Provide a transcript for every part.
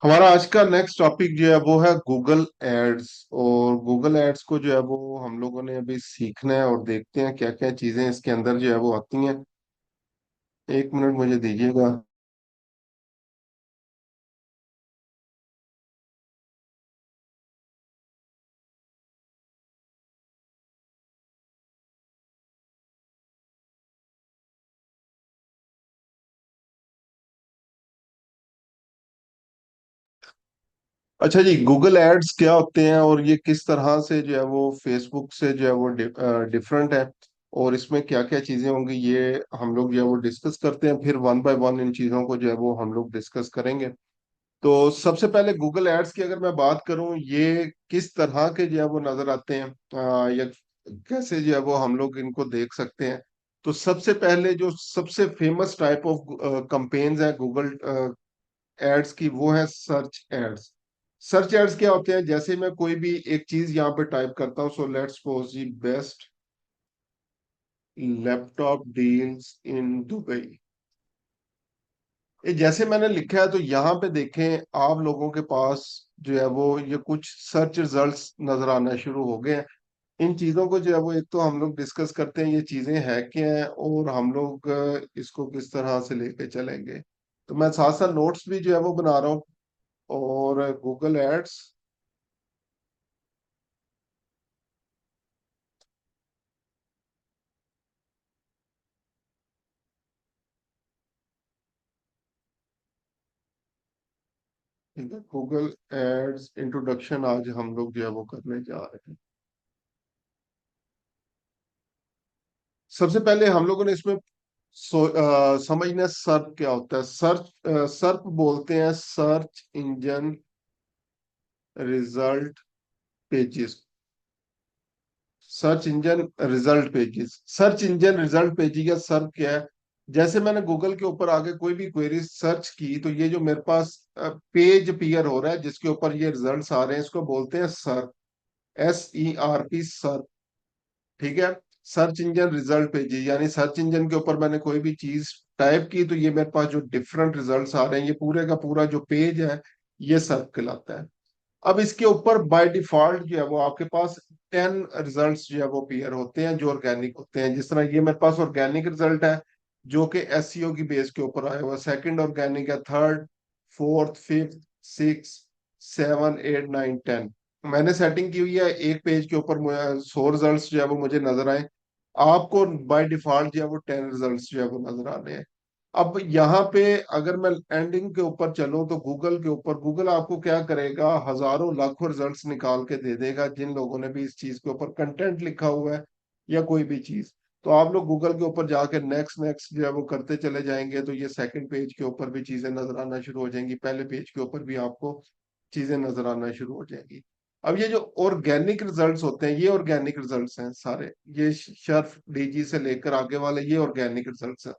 हमारा आज का नेक्स्ट टॉपिक जो है वो है गूगल एड्स। और गूगल एड्स को जो है वो हम लोगों ने अभी सीखना है और देखते हैं क्या क्या चीजें इसके अंदर जो है वो आती हैं। एक मिनट मुझे दीजिएगा। अच्छा जी, गूगल एड्स क्या होते हैं और ये किस तरह से जो है वो फेसबुक से जो है वो डिफरेंट है, और इसमें क्या क्या चीजें होंगी ये हम लोग जो है वो डिस्कस करते हैं। फिर वन बाय वन इन चीजों को जो है वो हम लोग डिस्कस करेंगे। तो सबसे पहले गूगल एड्स की अगर मैं बात करूं, ये किस तरह के जो है वो नजर आते हैं, या कैसे जो है वो हम लोग इनको देख सकते हैं। तो सबसे पहले जो सबसे फेमस टाइप ऑफ कंपेन्स है गूगल एड्स की, वो है सर्च एड्स। सर्च एड्स क्या होते हैं? जैसे मैं कोई भी एक चीज यहाँ पे टाइप करता हूँ, सो लेट्स सपोज जी, best laptop deals in Dubai. ये जैसे मैंने लिखा है तो यहाँ पे देखें आप लोगों के पास जो है वो ये कुछ सर्च रिजल्ट्स नजर आना शुरू हो गए हैं। इन चीजों को जो है वो एक तो हम लोग डिस्कस करते हैं ये चीजें हैं क्या हैं, और हम लोग इसको किस तरह से लेके चलेंगे। तो मैं साथ साथ नोट्स भी जो है वो बना रहा हूँ। और गूगल एड्स, ठीक है, गूगल एड्स इंट्रोडक्शन आज हम लोग जो है वो करने जा रहे हैं। सबसे पहले हम लोगों ने इसमें समझना सर्प क्या होता है। सर्च, सर्प बोलते हैं search engine result pages. Search engine result pages, search engine result pages या सर्प क्या है? जैसे मैंने गूगल के ऊपर आगे कोई भी क्वेरी सर्च की तो ये जो मेरे पास पेज अपीयर हो रहा है जिसके ऊपर ये रिजल्ट्स आ रहे हैं, इसको बोलते हैं सर्प। SERP, सर्प। ठीक है। सर्च इंजन रिजल्ट पेजेस यानी सर्च इंजन के ऊपर मैंने कोई भी चीज टाइप की तो ये मेरे पास जो डिफरेंट रिजल्ट्स आ रहे हैं, ये पूरे का पूरा जो पेज है ये सर्प कहलाता है। अब इसके ऊपर बाय डिफॉल्ट जो है वो आपके पास 10 रिजल्ट्स जो है वो अपीयर होते हैं जो ऑर्गेनिक होते हैं। जिस तरह ये मेरे पास ऑर्गेनिक रिजल्ट है जो कि SEO की बेस के ऊपर आया हुआ। सेकंड ऑर्गेनिक है, third, fourth, fifth, six, seven, eight, nine, 10। मैंने सेटिंग की हुई है एक पेज के ऊपर 100 रिजल्ट्स जो है वो मुझे नजर आए। आपको बाय डिफॉल्ट जो है वो 10 रिजल्ट्स जो है वो नजर आने हैं। अब यहाँ पे अगर मैं एंडिंग के ऊपर चलूं तो गूगल के ऊपर, गूगल आपको क्या करेगा, हजारों लाखों रिजल्ट्स निकाल के दे देगा जिन लोगों ने भी इस चीज के ऊपर कंटेंट लिखा हुआ है या कोई भी चीज। तो आप लोग गूगल के ऊपर जाके नेक्स्ट नेक्स्ट जो है वो करते चले जाएंगे तो ये सेकंड पेज के ऊपर भी चीजें नजर आना शुरू हो जाएंगी, पहले पेज के ऊपर भी आपको चीजें नजर आना शुरू हो जाएंगी। अब ये जो ऑर्गेनिक रिजल्ट्स होते हैं ये ऑर्गेनिक रिजल्ट्स हैं सारे। ये शर्फ डीजी से लेकर आगे वाले ये ऑर्गेनिक रिजल्ट्स हैं।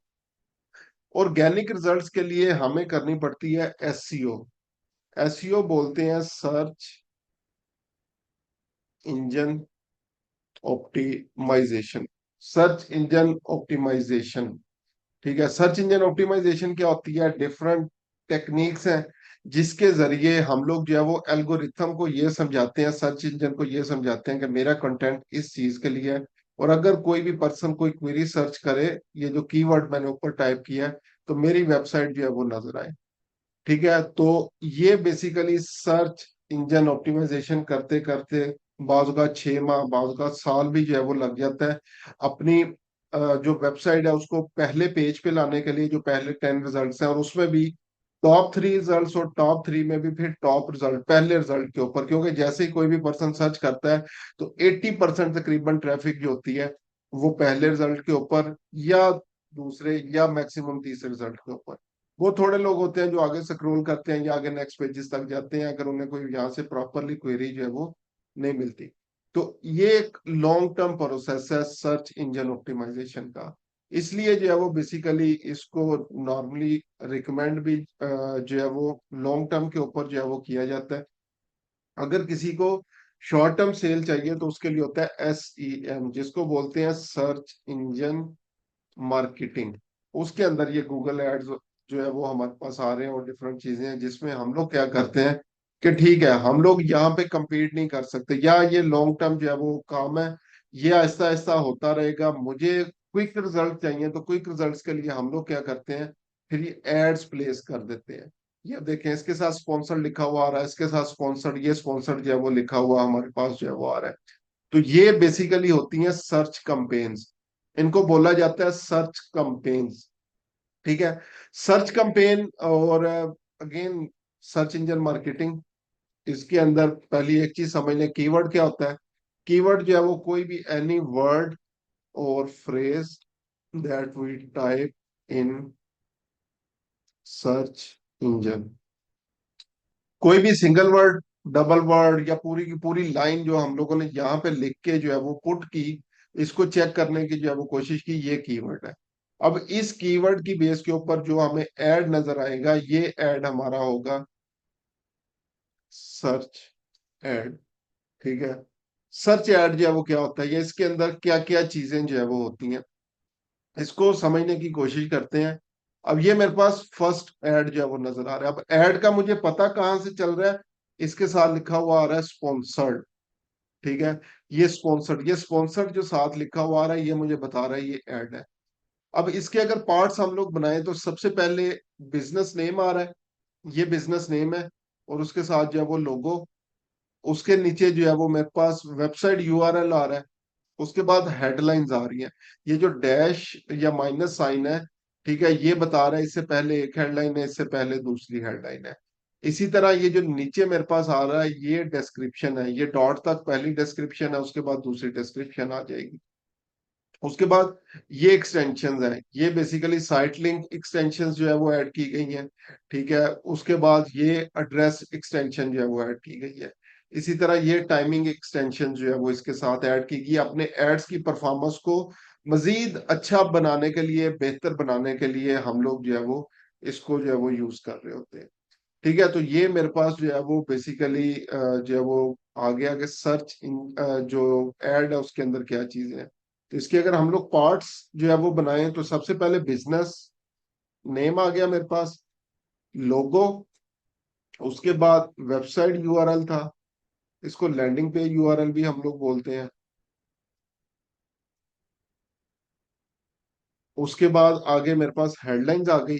ऑर्गेनिक रिजल्ट्स के लिए हमें करनी पड़ती है SEO। SEO बोलते हैं search engine optimisation. Search engine optimisation, ठीक है। सर्च इंजन ऑप्टिमाइजेशन क्या होती है? डिफरेंट टेक्निक्स हैं जिसके जरिए हम लोग जो है वो एल्गोरिथम को ये समझाते हैं, सर्च इंजन को ये समझाते हैं कि मेरा कंटेंट इस चीज के लिए है। और अगर कोई भी पर्सन कोई क्वेरी सर्च करे, ये जो कीवर्ड मैंने ऊपर टाइप किया है, तो मेरी वेबसाइट जो है वो नजर आए। ठीक है। तो ये बेसिकली सर्च इंजन ऑप्टिमाइजेशन करते करते बाज़ का 6 माह, बाज़ का साल भी जो है वो लग जाता है अपनी जो वेबसाइट है उसको पहले पेज पे लाने के लिए, जो पहले 10 रिजल्ट्स हैं और उसमें भी टॉप 3 रिजल्ट्स, और टॉप 3 में भी फिर टॉप रिजल्ट पहले रिजल्ट के ऊपर। क्योंकि जैसे ही कोई भी पर्सन सर्च करता है तो 80% तकरीबन ट्रैफिक जो होती है वो पहले रिजल्ट के ऊपर या दूसरे या मैक्सिमम तीसरे रिजल्ट के ऊपर। वो थोड़े लोग होते हैं जो आगे स्क्रॉल करते हैं या आगे नेक्स्ट पेजेस तक जाते हैं अगर उन्हें कोई यहाँ से प्रॉपरली क्वेरी जो है वो नहीं मिलती। तो ये एक लॉन्ग टर्म प्रोसेस है सर्च इंजन ऑप्टिमाइजेशन का। इसलिए जो है वो बेसिकली इसको नॉर्मली रिकमेंड भी जो है वो लॉन्ग टर्म के ऊपर जो है वो किया जाता है। अगर किसी को शॉर्ट टर्म सेल चाहिए तो उसके लिए होता है SEM, जिसको बोलते हैं सर्च इंजन मार्केटिंग। उसके अंदर ये गूगल एड्स जो है वो हमारे पास आ रहे हैं और डिफरेंट चीजें हैं जिसमें हम लोग क्या करते हैं कि ठीक है हम लोग यहाँ पे compete नहीं कर सकते, या ये लॉन्ग टर्म जो है वो काम है, ये आहिस्ता आहिस्ता होता रहेगा, मुझे क्विक रिजल्ट चाहिए, तो क्विक रिजल्ट्स के लिए हम लोग क्या करते हैं, फिर ये एड्स प्लेस कर देते हैं। ये देखें इसके साथ स्पॉन्सर लिखा हुआ आ रहा है, इसके साथ स्पॉन्सर्ड, ये स्पॉन्सर्ड जो है वो लिखा हुआ हमारे पास जो है वो आ रहा है। तो ये बेसिकली होती हैं सर्च कंपेन्स, इनको बोला जाता है सर्च कंपेन्स। ठीक है, सर्च कंपेन और अगेन सर्च इंजन मार्केटिंग, इसके अंदर पहली एक चीज समझ लें, कीवर्ड क्या होता है। कीवर्ड जो है वो कोई भी any word or phrase that we type in search engine, कोई भी सिंगल वर्ड, डबल वर्ड, या पूरी की पूरी लाइन जो हम लोगों ने यहाँ पे लिख के जो है वो पुट की, इसको चेक करने की जो है वो कोशिश की, ये कीवर्ड है। अब इस कीवर्ड की बेस के ऊपर जो हमें ऐड नजर आएगा, ये ऐड हमारा होगा सर्च ऐड। ठीक है, सर्च ऐड जो है वो क्या होता है, ये इसके अंदर क्या क्या चीजें जो है वो होती हैं, इसको समझने की कोशिश करते हैं। अब ये मेरे पास फर्स्ट ऐड जो है वो नजर आ रहा है। अब ऐड का मुझे पता कहाँ से चल रहा है, इसके साथ लिखा हुआ आ रहा है स्पॉन्सर्ड। ठीक है, ये स्पॉन्सर्ड जो साथ लिखा हुआ आ रहा है, ये मुझे बता रहा है ये ऐड है। अब इसके अगर पार्ट्स हम लोग बनाए तो सबसे पहले बिजनेस नेम आ रहा है, ये बिजनेस नेम है, और उसके साथ जो है वो लोगो, उसके नीचे जो है वो मेरे पास वेबसाइट यूआरएल आ रहा है, उसके बाद हेडलाइंस आ रही हैं। ये जो डैश या माइनस साइन है, ठीक है, ये बता रहा है इससे पहले एक हेडलाइन है, इससे पहले दूसरी हेडलाइन है। इसी तरह ये जो नीचे मेरे पास आ रहा है, ये डिस्क्रिप्शन है, ये डॉट तक पहली डिस्क्रिप्शन है, उसके बाद दूसरी डिस्क्रिप्शन आ जाएगी। उसके बाद ये एक्सटेंशन है, ये बेसिकली साइट लिंक एक्सटेंशन जो है वो ऐड की गई हैं। ठीक है, उसके बाद ये एड्रेस एक्सटेंशन जो है वो ऐड की गई है। इसी तरह ये टाइमिंग एक्सटेंशन जो है वो इसके साथ ऐड की गई, अपने एड्स की परफॉर्मेंस को मजीद अच्छा बनाने के लिए, बेहतर बनाने के लिए हम लोग जो है वो इसको जो है वो यूज कर रहे होते हैं। ठीक है, तो ये मेरे पास जो है वो बेसिकली जो है वो आ गया कि सर्च इन जो एड है उसके अंदर क्या चीजें हैं। तो इसके अगर हम लोग पार्ट्स जो है वो बनाएं, तो सबसे पहले बिजनेस नेम आ गया मेरे पास, लोगो, उसके बाद वेबसाइट यूआरएल था, इसको लैंडिंग पेज यूआरएल भी हम लोग बोलते हैं। उसके बाद आगे मेरे पास हेडलाइंस आ गई,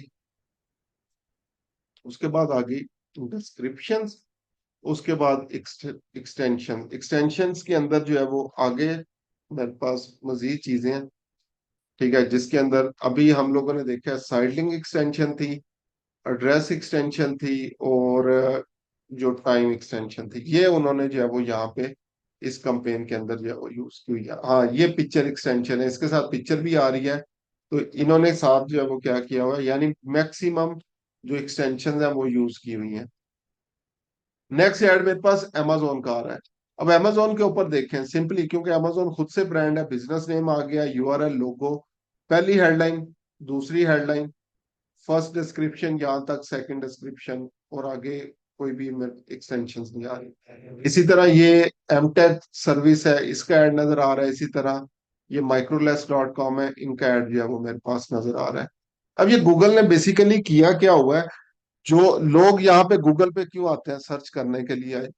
उसके बाद आ गई डिस्क्रिप्शन, उसके बाद एक्सटेंशंस के अंदर जो है वो आगे मेरे पास मजीद चीजें हैं। ठीक है, जिसके अंदर अभी हम लोगों ने देखा साइड लिंक एक्सटेंशन थी, एड्रेस एक्सटेंशन थी, और जो टाइम एक्सटेंशन थी, ये उन्होंने जो है वो यहाँ पे इस कंपेन के अंदर जो है वो यूज की हुई है। हाँ, ये पिक्चर एक्सटेंशन है, इसके साथ पिक्चर भी आ रही है, तो इन्होंने साथ जो है वो क्या किया हुआ है, यानी मैक्सिमम जो एक्सटेंशन है वो यूज की हुई है। नेक्स्ट ऐड मेरे पास amazon का आ रहा है। अब amazon के ऊपर देखें, सिंपली क्योंकि amazon खुद से ब्रांड है, बिजनेस नेम आ गया, यूआरएल, लोगो, पहली हेडलाइन, दूसरी हेडलाइन, फर्स्ट डिस्क्रिप्शन यहाँ तक, सेकंड डिस्क्रिप्शन, और आगे कोई भी एक्सटेंशन नहीं आ रही। इसी तरह ये एमटेक सर्विस है, इसका ऐड नजर आ रहा है। इसी तरह ये microles.com है, इनका ऐड जो है वो मेरे पास नजर आ रहा है। अब ये गूगल ने बेसिकली किया क्या हुआ है, जो लोग यहाँ पे गूगल पे क्यों आते हैं सर्च करने के लिए आए,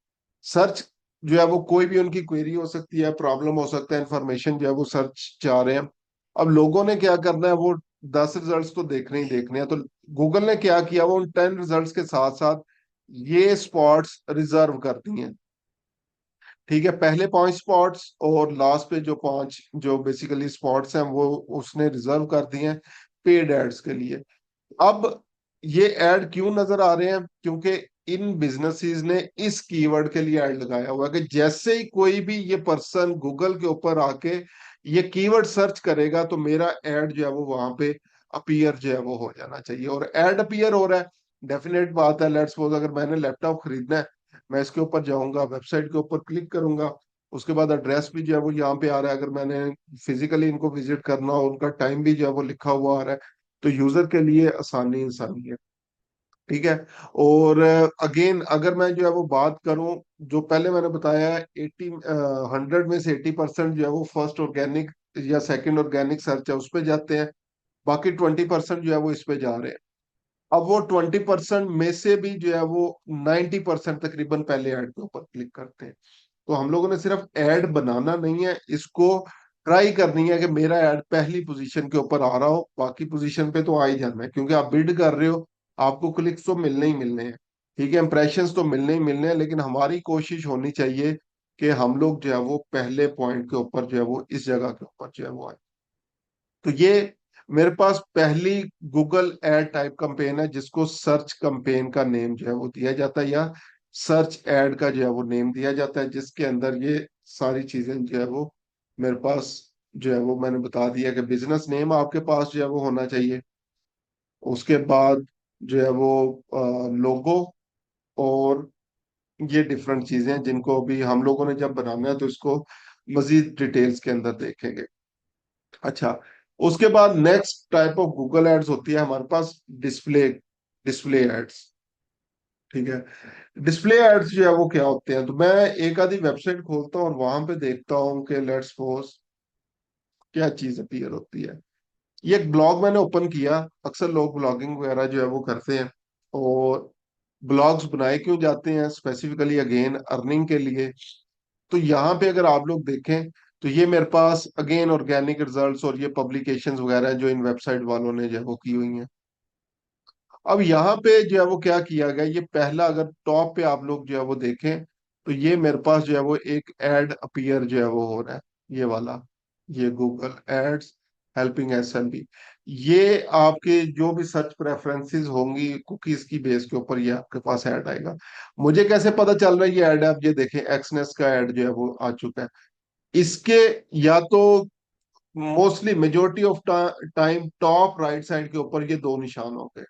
सर्च जो है वो कोई भी उनकी क्वेरी हो सकती है, प्रॉब्लम हो सकता है, इंफॉर्मेशन जो है वो सर्च चाह रहे हैं। अब लोगों ने क्या करना है, वो 10 रिजल्ट्स तो देखने ही देखने हैं, तो गूगल ने क्या किया, वो उन 10 रिजल्ट्स के साथ साथ ये स्पॉट्स रिजर्व कर दी हैं। ठीक है, पहले 5 स्पॉट्स और लास्ट पे जो 5 जो बेसिकली स्पॉट्स हैं वो उसने रिजर्व कर दिए हैं पेड एड्स के लिए। अब ये ऐड क्यों नजर आ रहे हैं, क्योंकि इन बिजनेसेस ने इस कीवर्ड के लिए ऐड लगाया हुआ है कि जैसे ही कोई भी ये पर्सन गूगल के ऊपर आके ये कीवर्ड सर्च करेगा, तो मेरा ऐड जो है वो वहां पे अपीयर जो है वो हो जाना चाहिए, और ऐड अपीयर हो रहा है। डेफिनेट बात है, लेट्स सपोज अगर मैंने लैपटॉप खरीदना है, मैं इसके ऊपर जाऊंगा, वेबसाइट के ऊपर क्लिक करूंगा, उसके बाद एड्रेस भी जो है वो यहाँ पे आ रहा है, अगर मैंने फिजिकली इनको विजिट करना हो, उनका टाइम भी जो है वो लिखा हुआ आ रहा है, तो यूजर के लिए आसानी आसानी है। ठीक है, और अगेन अगर मैं जो है वो बात करूं, जो पहले मैंने बताया है 100 में से 80% जो है वो फर्स्ट ऑर्गेनिक या सेकंड ऑर्गेनिक सर्च है उस पे जाते हैं, बाकी 20% जो है वो इस पे जा रहे हैं। अब वो 20% में से भी जो है वो 90% तकरीबन पहले ऐड के ऊपर क्लिक करते हैं। तो हम लोगों ने सिर्फ ऐड बनाना नहीं है, इसको ट्राई करनी है कि मेरा ऐड पहली पोजीशन के ऊपर आ रहा हो, बाकी पोजीशन पे तो आ ही जाना है, क्योंकि आप बिल्ड कर रहे हो, आपको क्लिक्स तो मिलने ही मिलने हैं, ठीक है, इंप्रेशंस तो मिलने ही मिलने हैं, लेकिन हमारी कोशिश होनी चाहिए कि हम लोग जो है वो पहले पॉइंट के ऊपर जो है वो इस जगह के ऊपर जो है वो आए। तो ये मेरे पास पहली गूगल एड टाइप कैंपेन है, जिसको सर्च कैंपेन का नेम जो है वो दिया जाता है, या सर्च एड का जो है वो नेम दिया जाता है, जिसके अंदर ये सारी चीजें जो है वो मेरे पास जो है वो मैंने बता दिया कि बिजनेस नेम आपके पास जो है वो होना चाहिए। उसके बाद जो है वो लोगो, और ये डिफरेंट चीजें हैं जिनको अभी हम लोगों ने जब बनाना है तो इसको मजीद डिटेल्स के अंदर देखेंगे। अच्छा, उसके बाद next type of Google ads होती है हमारे पास, डिस्प्ले डिस्प्ले एड्स। ठीक है, डिस्प्ले एड्स जो है वो क्या होते हैं, तो मैं एक आधी वेबसाइट खोलता हूँ और वहां पे देखता हूँ कि लेट्स सपोज क्या चीज अपीयर होती है। ये एक ब्लॉग मैंने ओपन किया, अक्सर लोग ब्लॉगिंग वगैरह जो है वो करते हैं, और ब्लॉग्स बनाए क्यों जाते हैं, स्पेसिफिकली अगेन अर्निंग के लिए। तो यहाँ पे अगर आप लोग देखें तो ये मेरे पास अगेन ऑर्गेनिक रिजल्ट्स और ये पब्लिकेशंस वगैरह हैं जो इन वेबसाइट वालों ने जो है वो की हुई हैं। अब यहाँ पे जो है वो क्या किया गया, ये पहला अगर टॉप पे आप लोग जो है वो देखें तो ये मेरे पास जो है वो एक एड अपीयर जो है वो हो रहा है, ये वाला, ये गूगल एड्स हेल्पिंग एसएमबी। ये आपके जो भी सर्च प्रेफरेंसेस होंगी कुकीज की बेस के ऊपर ये आपके पास ऐड आएगा। मुझे कैसे पता चल रहा है ये ऐड है, आप ये देखें एक्सनेस का ऐड जो है वो आ चुका है। इसके या तो mostly majority of time top right side के ऊपर ये दो निशान होंगे,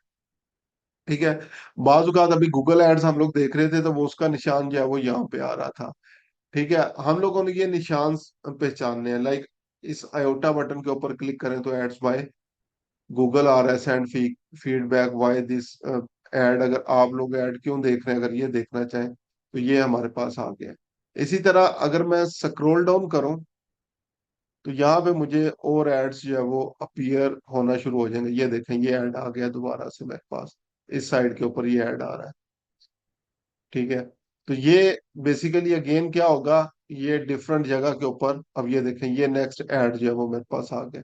ठीक है। बाज़ औक़ात अभी गूगल एड्स हम लोग देख रहे थे तो वो उसका निशान जो है वो यहाँ पे आ रहा था, ठीक है। हम लोगों ने ये निशान पहचानने हैं, लाइक इस आयोटा बटन के ऊपर क्लिक करें तो एड्स बाय गूगल आ रहा है, send feedback why this ad, अगर आप लोग ऐड क्यों देख रहे हैं, अगर ये देखना चाहें तो ये हमारे पास आ गया। इसी तरह अगर मैं स्क्रॉल डाउन करूं तो यहाँ पे मुझे और एड्स जो है वो अपीयर होना शुरू हो जाएंगे। ये देखें ये ऐड आ गया दोबारा से मेरे पास, इस साइड के ऊपर ये ऐड आ रहा है, ठीक है। तो ये बेसिकली अगेन क्या होगा, ये डिफरेंट जगह के ऊपर, अब ये देखें ये नेक्स्ट ऐड जो है वो मेरे पास आ गया।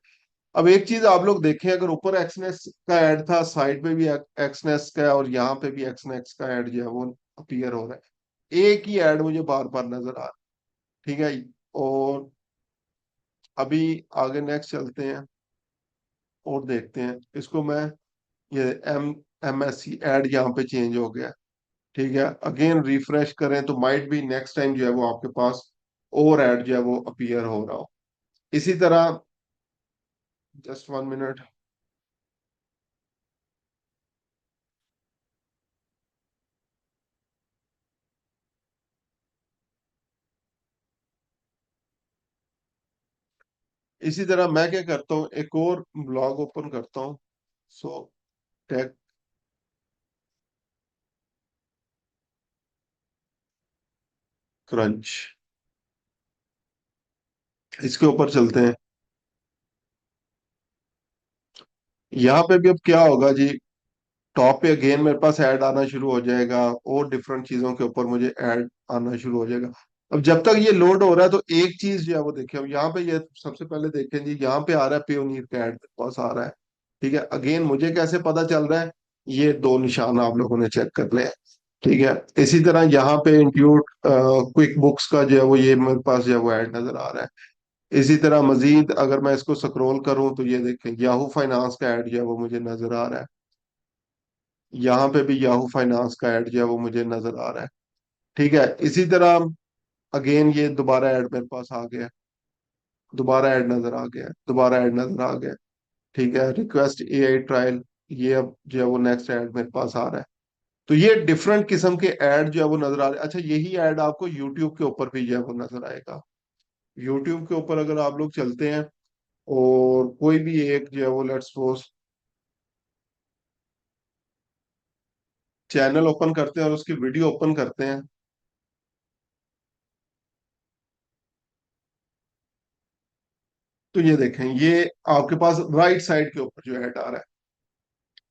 अब एक चीज आप लोग देखें, अगर ऊपर एक्सनेस का ऐड था, साइड पे भी एक्सनेस का है, और यहाँ पे भी एक्सनेस का ऐड जो है वो अपीयर हो रहा है, एक ही ऐड मुझे बार बार नजर आ रहा है, ठीक है। और अभी आगे नेक्स्ट चलते हैं और देखते हैं इसको मैं, ये MSC ऐड यहाँ पे चेंज हो गया, ठीक है। अगेन रिफ्रेश करें तो माइट भी नेक्स्ट टाइम जो है वो आपके पास और ऐड जो है वो अपीयर हो रहा हो। इसी तरह, जस्ट 1 मिनट, इसी तरह मैं क्या करता हूँ, एक और ब्लॉग ओपन करता हूँ, सो टेक क्रंच, इसके ऊपर चलते हैं। यहाँ पे भी अब क्या होगा जी, टॉप पे अगेन मेरे पास ऐड आना शुरू हो जाएगा, और डिफरेंट चीजों के ऊपर मुझे ऐड आना शुरू हो जाएगा। अब जब तक ये लोड हो रहा है तो एक चीज जो है वो देखिए, अब यहाँ पे ये सबसे पहले देखें जी, यहाँ पे आ रहा है पेयोनीर का ऐड मेरे पास आ रहा है, ठीक है। अगेन मुझे कैसे पता चल रहा है, ये दो निशान आप लोगों ने चेक करने हैं, ठीक है। इसी तरह यहाँ पे इंट्यूट क्विक बुक्स का जो है वो ये मेरे पास जो है वो ऐड नजर आ रहा है। इसी तरह मजीद अगर मैं इसको स्क्रॉल करूं तो ये देखें याहू फाइनेंस का ऐड जो है वो मुझे नजर आ रहा है, यहाँ पे भी याहू फाइनेंस का ऐड जो है वो मुझे नजर आ रहा है, ठीक है। इसी तरह अगेन ये दोबारा ऐड मेरे पास आ गया, दोबारा ऐड नजर आ गया, दोबारा ऐड नजर आ गया, ठीक है। रिक्वेस्ट एआई ट्रायल, ये अब जो है वो नेक्स्ट ऐड मेरे पास आ रहा है। तो ये डिफरेंट किस्म के ऐड जो है वो नजर आ रहे हैं। अच्छा, यही ऐड आपको यूट्यूब के ऊपर भी जो है वो नजर आएगा। यूट्यूब के ऊपर अगर आप लोग चलते हैं और कोई भी एक जो है वो लेट्स सपोज चैनल ओपन करते हैं और उसकी वीडियो ओपन करते हैं, तो ये देखें ये आपके पास राइट साइड के ऊपर जो ऐड आ रहा है,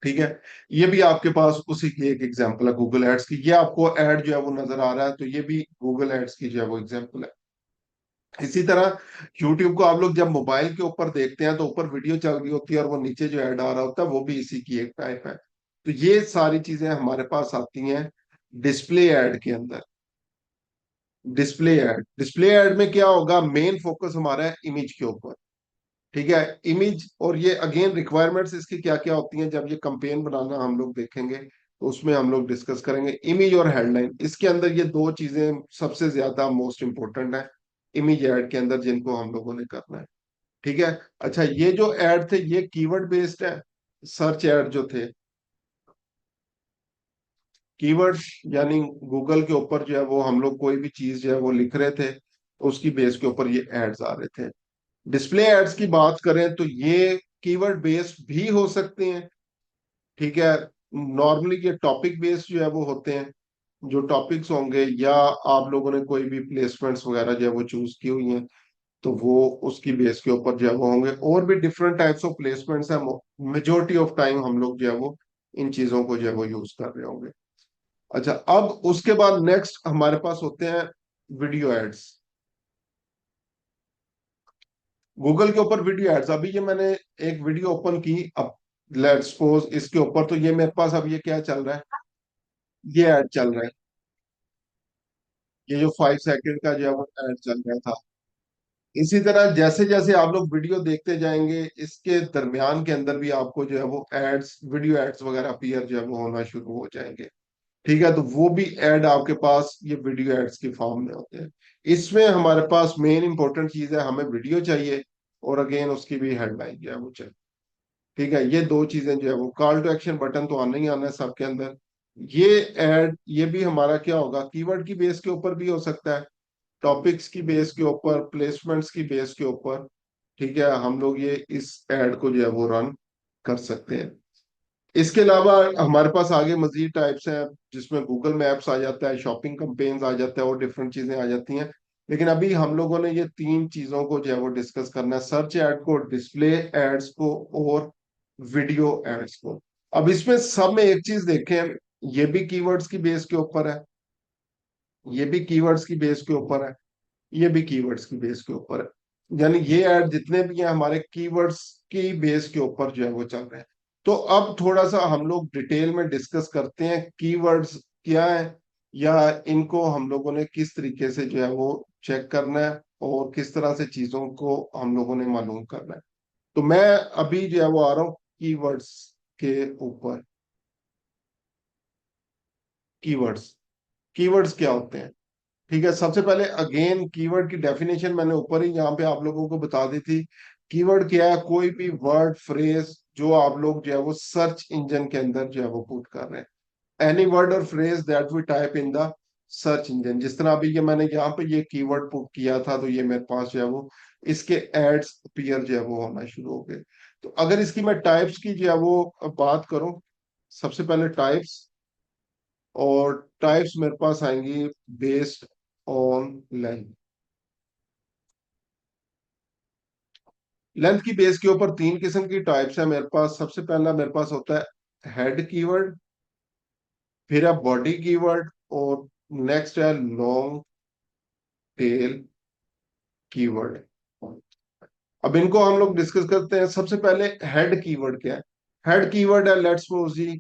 ठीक है, ये भी आपके पास उसी की एक एग्जांपल है गूगल एड्स की। ये आपको ऐड जो है वो नजर आ रहा है, तो ये भी गूगल एड्स की जो है वो एग्जांपल है। इसी तरह यूट्यूब को आप लोग जब मोबाइल के ऊपर देखते हैं तो ऊपर वीडियो चल रही होती है और वो नीचे जो ऐड आ रहा होता है, वो भी इसी की एक टाइप है। तो ये सारी चीजें हमारे पास आती हैं डिस्प्ले ऐड के अंदर। डिस्प्ले ऐड में क्या होगा, मेन फोकस हमारा है इमेज के ऊपर। ठीक है, इमेज, और ये अगेन रिक्वायरमेंट्स इसकी क्या क्या होती हैं, जब ये कंपेन बनाना हम लोग देखेंगे तो उसमें हम लोग डिस्कस करेंगे। इमेज और हेडलाइन, इसके अंदर ये दो चीजें सबसे ज्यादा मोस्ट इंपॉर्टेंट है इमेज ऐड के अंदर, जिनको हम लोगों ने करना है। ठीक है। अच्छा, ये जो ऐड थे ये कीवर्ड बेस्ड है। सर्च ऐड जो थे, कीवर्ड, यानी गूगल के ऊपर जो है वो हम लोग कोई भी चीज जो है वो लिख रहे थे, तो उसकी बेस के ऊपर ये एड्स आ रहे थे। डिस्प्ले एड्स की बात करें तो ये कीवर्ड बेस्ड भी हो सकते हैं। ठीक है, नॉर्मली ये टॉपिक बेस्ड जो है वो होते हैं। जो टॉपिक्स होंगे, या आप लोगों ने कोई भी प्लेसमेंट्स वगैरह जो है वो चूज की हुई हैं, तो वो उसकी बेस के ऊपर जो है वो होंगे। और भी डिफरेंट टाइप्स ऑफ प्लेसमेंट्स है, मेजोरिटी ऑफ टाइम हम लोग जो है वो इन चीजों को जो है वो यूज कर रहे होंगे। अच्छा, अब उसके बाद नेक्स्ट हमारे पास होते हैं वीडियो एड्स। गूगल के ऊपर वीडियो एड्स, अभी ये मैंने एक वीडियो ओपन की, अब लेट्स सपोज इसके ऊपर, तो ये मेरे पास अब ये क्या चल रहा है, ये ऐड चल रहा है। ये जो 5 सेकंड का जो है वो ऐड चल रहा था। इसी तरह जैसे जैसे आप लोग वीडियो देखते जाएंगे, इसके दरमियान के अंदर भी आपको जो है वो एड्स, वीडियो एड्स वगैरह अपीयर जो है वो होना शुरू हो जाएंगे। ठीक है, तो वो भी ऐड आपके पास ये वीडियो एड्स की फॉर्म में होते हैं। इसमें हमारे पास मेन इंपॉर्टेंट चीज है, हमें वीडियो चाहिए, और अगेन उसकी भी हेडलाइन जो है वो चाहिए। ठीक है, ये दो चीजें जो है वो, कॉल टू एक्शन बटन तो आना ही आना है सबके अंदर। ये ऐड, ये भी हमारा क्या होगा, कीवर्ड की बेस के ऊपर भी हो सकता है, टॉपिक्स की बेस के ऊपर, प्लेसमेंट्स की बेस के ऊपर। ठीक है, हम लोग ये इस ऐड को जो है वो रन कर सकते हैं। इसके अलावा हमारे पास आगे मजीद टाइप्स हैं, जिसमें गूगल मैप्स आ जाता है, शॉपिंग कंपेन्स आ जाता है, और डिफरेंट चीजें आ जाती हैं। लेकिन अभी हम लोगों ने ये तीन चीजों को जो है वो डिस्कस करना है, सर्च एड को, डिस्प्ले एड्स को, और वीडियो एड्स को। अब इसमें सब में एक चीज देखें, ये भी कीवर्ड्स की बेस के ऊपर है, ये भी कीवर्ड्स की बेस के ऊपर है, ये भी कीवर्ड्स की बेस के ऊपर है। यानी ये ऐड जितने भी हैं हमारे कीवर्ड्स की बेस के ऊपर जो है वो चल रहे हैं। तो अब थोड़ा सा हम लोग डिटेल में डिस्कस करते हैं कीवर्ड्स क्या है, या इनको हम लोगों ने किस तरीके से जो है वो चेक करना है, और किस तरह से चीजों को हम लोगों ने मालूम करना है। तो मैं अभी जो है वो आ रहा हूँ कीवर्ड्स के ऊपर। कीवर्ड्स, कीवर्ड्स क्या होते हैं? ठीक है, सबसे पहले अगेन कीवर्ड की डेफिनेशन मैंने ऊपर ही यहाँ पे आप लोगों को बता दी थी। कीवर्ड क्या है, कोई भी वर्ड फ्रेज जो आप लोग जो है वो सर्च इंजन के अंदर जो है वो पुट कर रहे हैं, any word or phrase that we type in the search engine. जिस तरह अभी ये मैंने यहाँ पे ये कीवर्ड पुट किया था, तो ये मेरे पास जो है वो इसके एड्स अपीयर जो है वो होना शुरू हो गए। तो अगर इसकी मैं टाइप्स की जो है वो बात करूं, सबसे पहले टाइप्स, और टाइप्स मेरे पास आएंगी बेस्ड ऑन लेंथ। लेंथ की बेस के ऊपर तीन किस्म की टाइप्स है मेरे पास। सबसे पहला मेरे पास होता है हेड कीवर्ड, फिर है बॉडी कीवर्ड, और नेक्स्ट है लॉन्ग टेल कीवर्ड। अब इनको हम लोग डिस्कस करते हैं। सबसे पहले हेड कीवर्ड क्या है? हेड कीवर्ड है, लेट्स सपोज जी,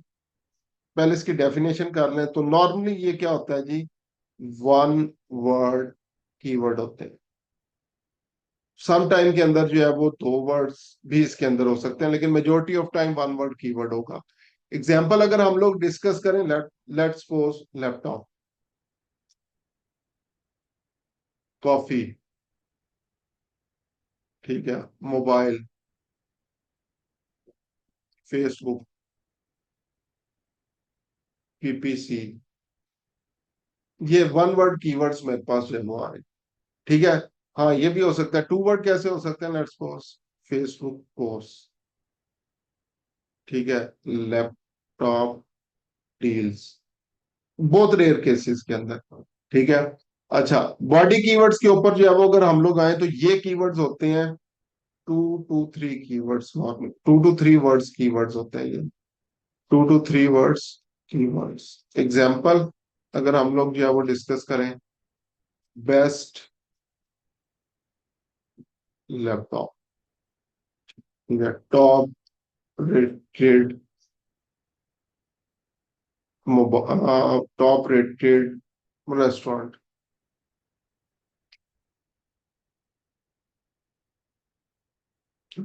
पहले इसकी डेफिनेशन कर लें, तो नॉर्मली ये क्या होता है जी, वन वर्ड कीवर्ड होते हैं। सम टाइम के अंदर जो है वो दो वर्ड्स भी इसके अंदर हो सकते हैं, लेकिन majority of time one word keyword होगा। एग्जाम्पल अगर हम लोग डिस्कस करें, लेट्स सपोज लैपटॉप, कॉफी, ठीक है, मोबाइल, फेसबुक, पीपीसी, ये वन वर्ड कीवर्ड्स मेरे पास जो है वो आ रहे हैं। ठीक है, हाँ ये भी हो सकता है, टू वर्ड कैसे हो सकते हैं, लेट्स सपोज फेसबुक पोस्ट, ठीक है, लैपटॉप डील्स, बहुत रेयर केसेस के अंदर। ठीक है। अच्छा, बॉडी कीवर्ड्स के ऊपर जो है वो अगर हम लोग आए, तो ये कीवर्ड्स होते हैं 2 to 3 keywords, normal 2 to 3 words keywords होते हैं ये। 2 to 3 वर्ड्स कीवर्ड्स। एग्जाम्पल अगर हम लोग जो है वो डिस्कस करें, बेस्ट लैपटॉप, ठीक है, top rated top rated restaurant,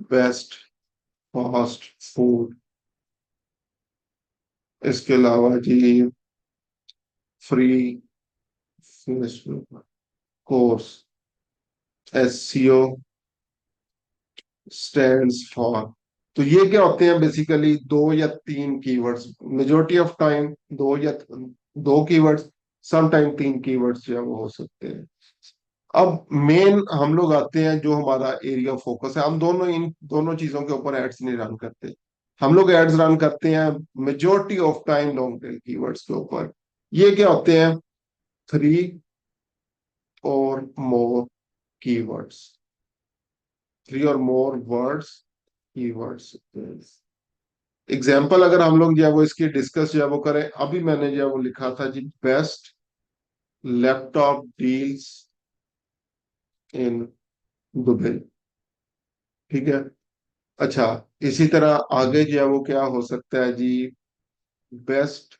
best fast food, इसके अलावा जी free course, SEO stands for. तो ये क्या होते हैं, बेसिकली 2 या 3 keywords, majority of time 2 keywords, some time 3 keywords जो है वो हो सकते हैं। अब मेन हम लोग आते हैं, जो हमारा एरिया ऑफ फोकस है, हम दोनों इन दोनों चीजों के ऊपर एड्स नहीं रन करते। हम लोग एड्स रन करते हैं majority of time long tail keywords के ऊपर। ये क्या होते हैं, 3 और मोर कीवर्ड्स, 3 और मोर वर्ड्स कीवर्ड्स। एग्जाम्पल अगर हम लोग जो है वो इसकी डिस्कस जो है वो करें, अभी मैंने जो है वो लिखा था जी, best laptop deals in Dubai, ठीक है। अच्छा, इसी तरह आगे जो है वो क्या हो सकता है जी, best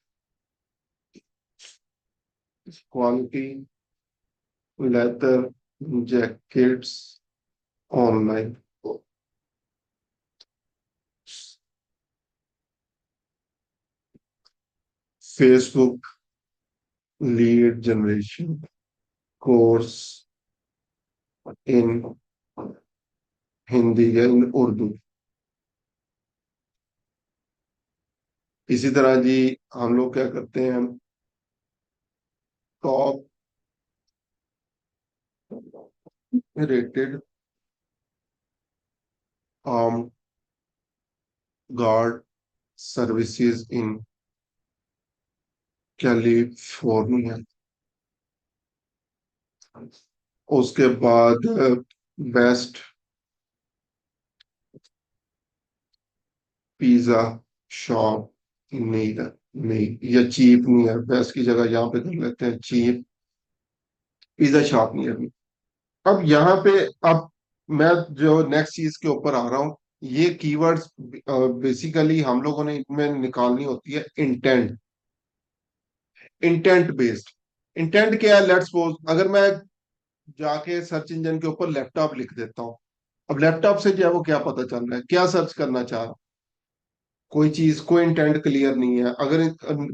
quality leather jackets online, Facebook lead generation course in Hindi या इन उर्दू। इसी तरह जी हम लोग क्या करते हैं, top rated arm guard services in California. उसके बाद बेस्ट पिज्जा शॉप नीड, नहीं या चीप नियर, बेस्ट की जगह यहाँ पे कर लेते हैं चीप पिज्जा शॉप नियर। अब यहाँ पे, अब मैं जो नेक्स्ट चीज के ऊपर आ रहा हूँ, ये कीवर्ड्स बेसिकली हम लोगों ने इनमें निकालनी होती है इंटेंट, इंटेंट बेस्ड। इंटेंट क्या है, लेट्स सपोज अगर मैं जाके सर्च इंजन के ऊपर लैपटॉप लिख देता हूँ, अब लैपटॉप से जो है वो क्या पता चल रहा है, क्या सर्च करना चाह रहा हूं? कोई चीज, कोई इंटेंट क्लियर नहीं है। अगर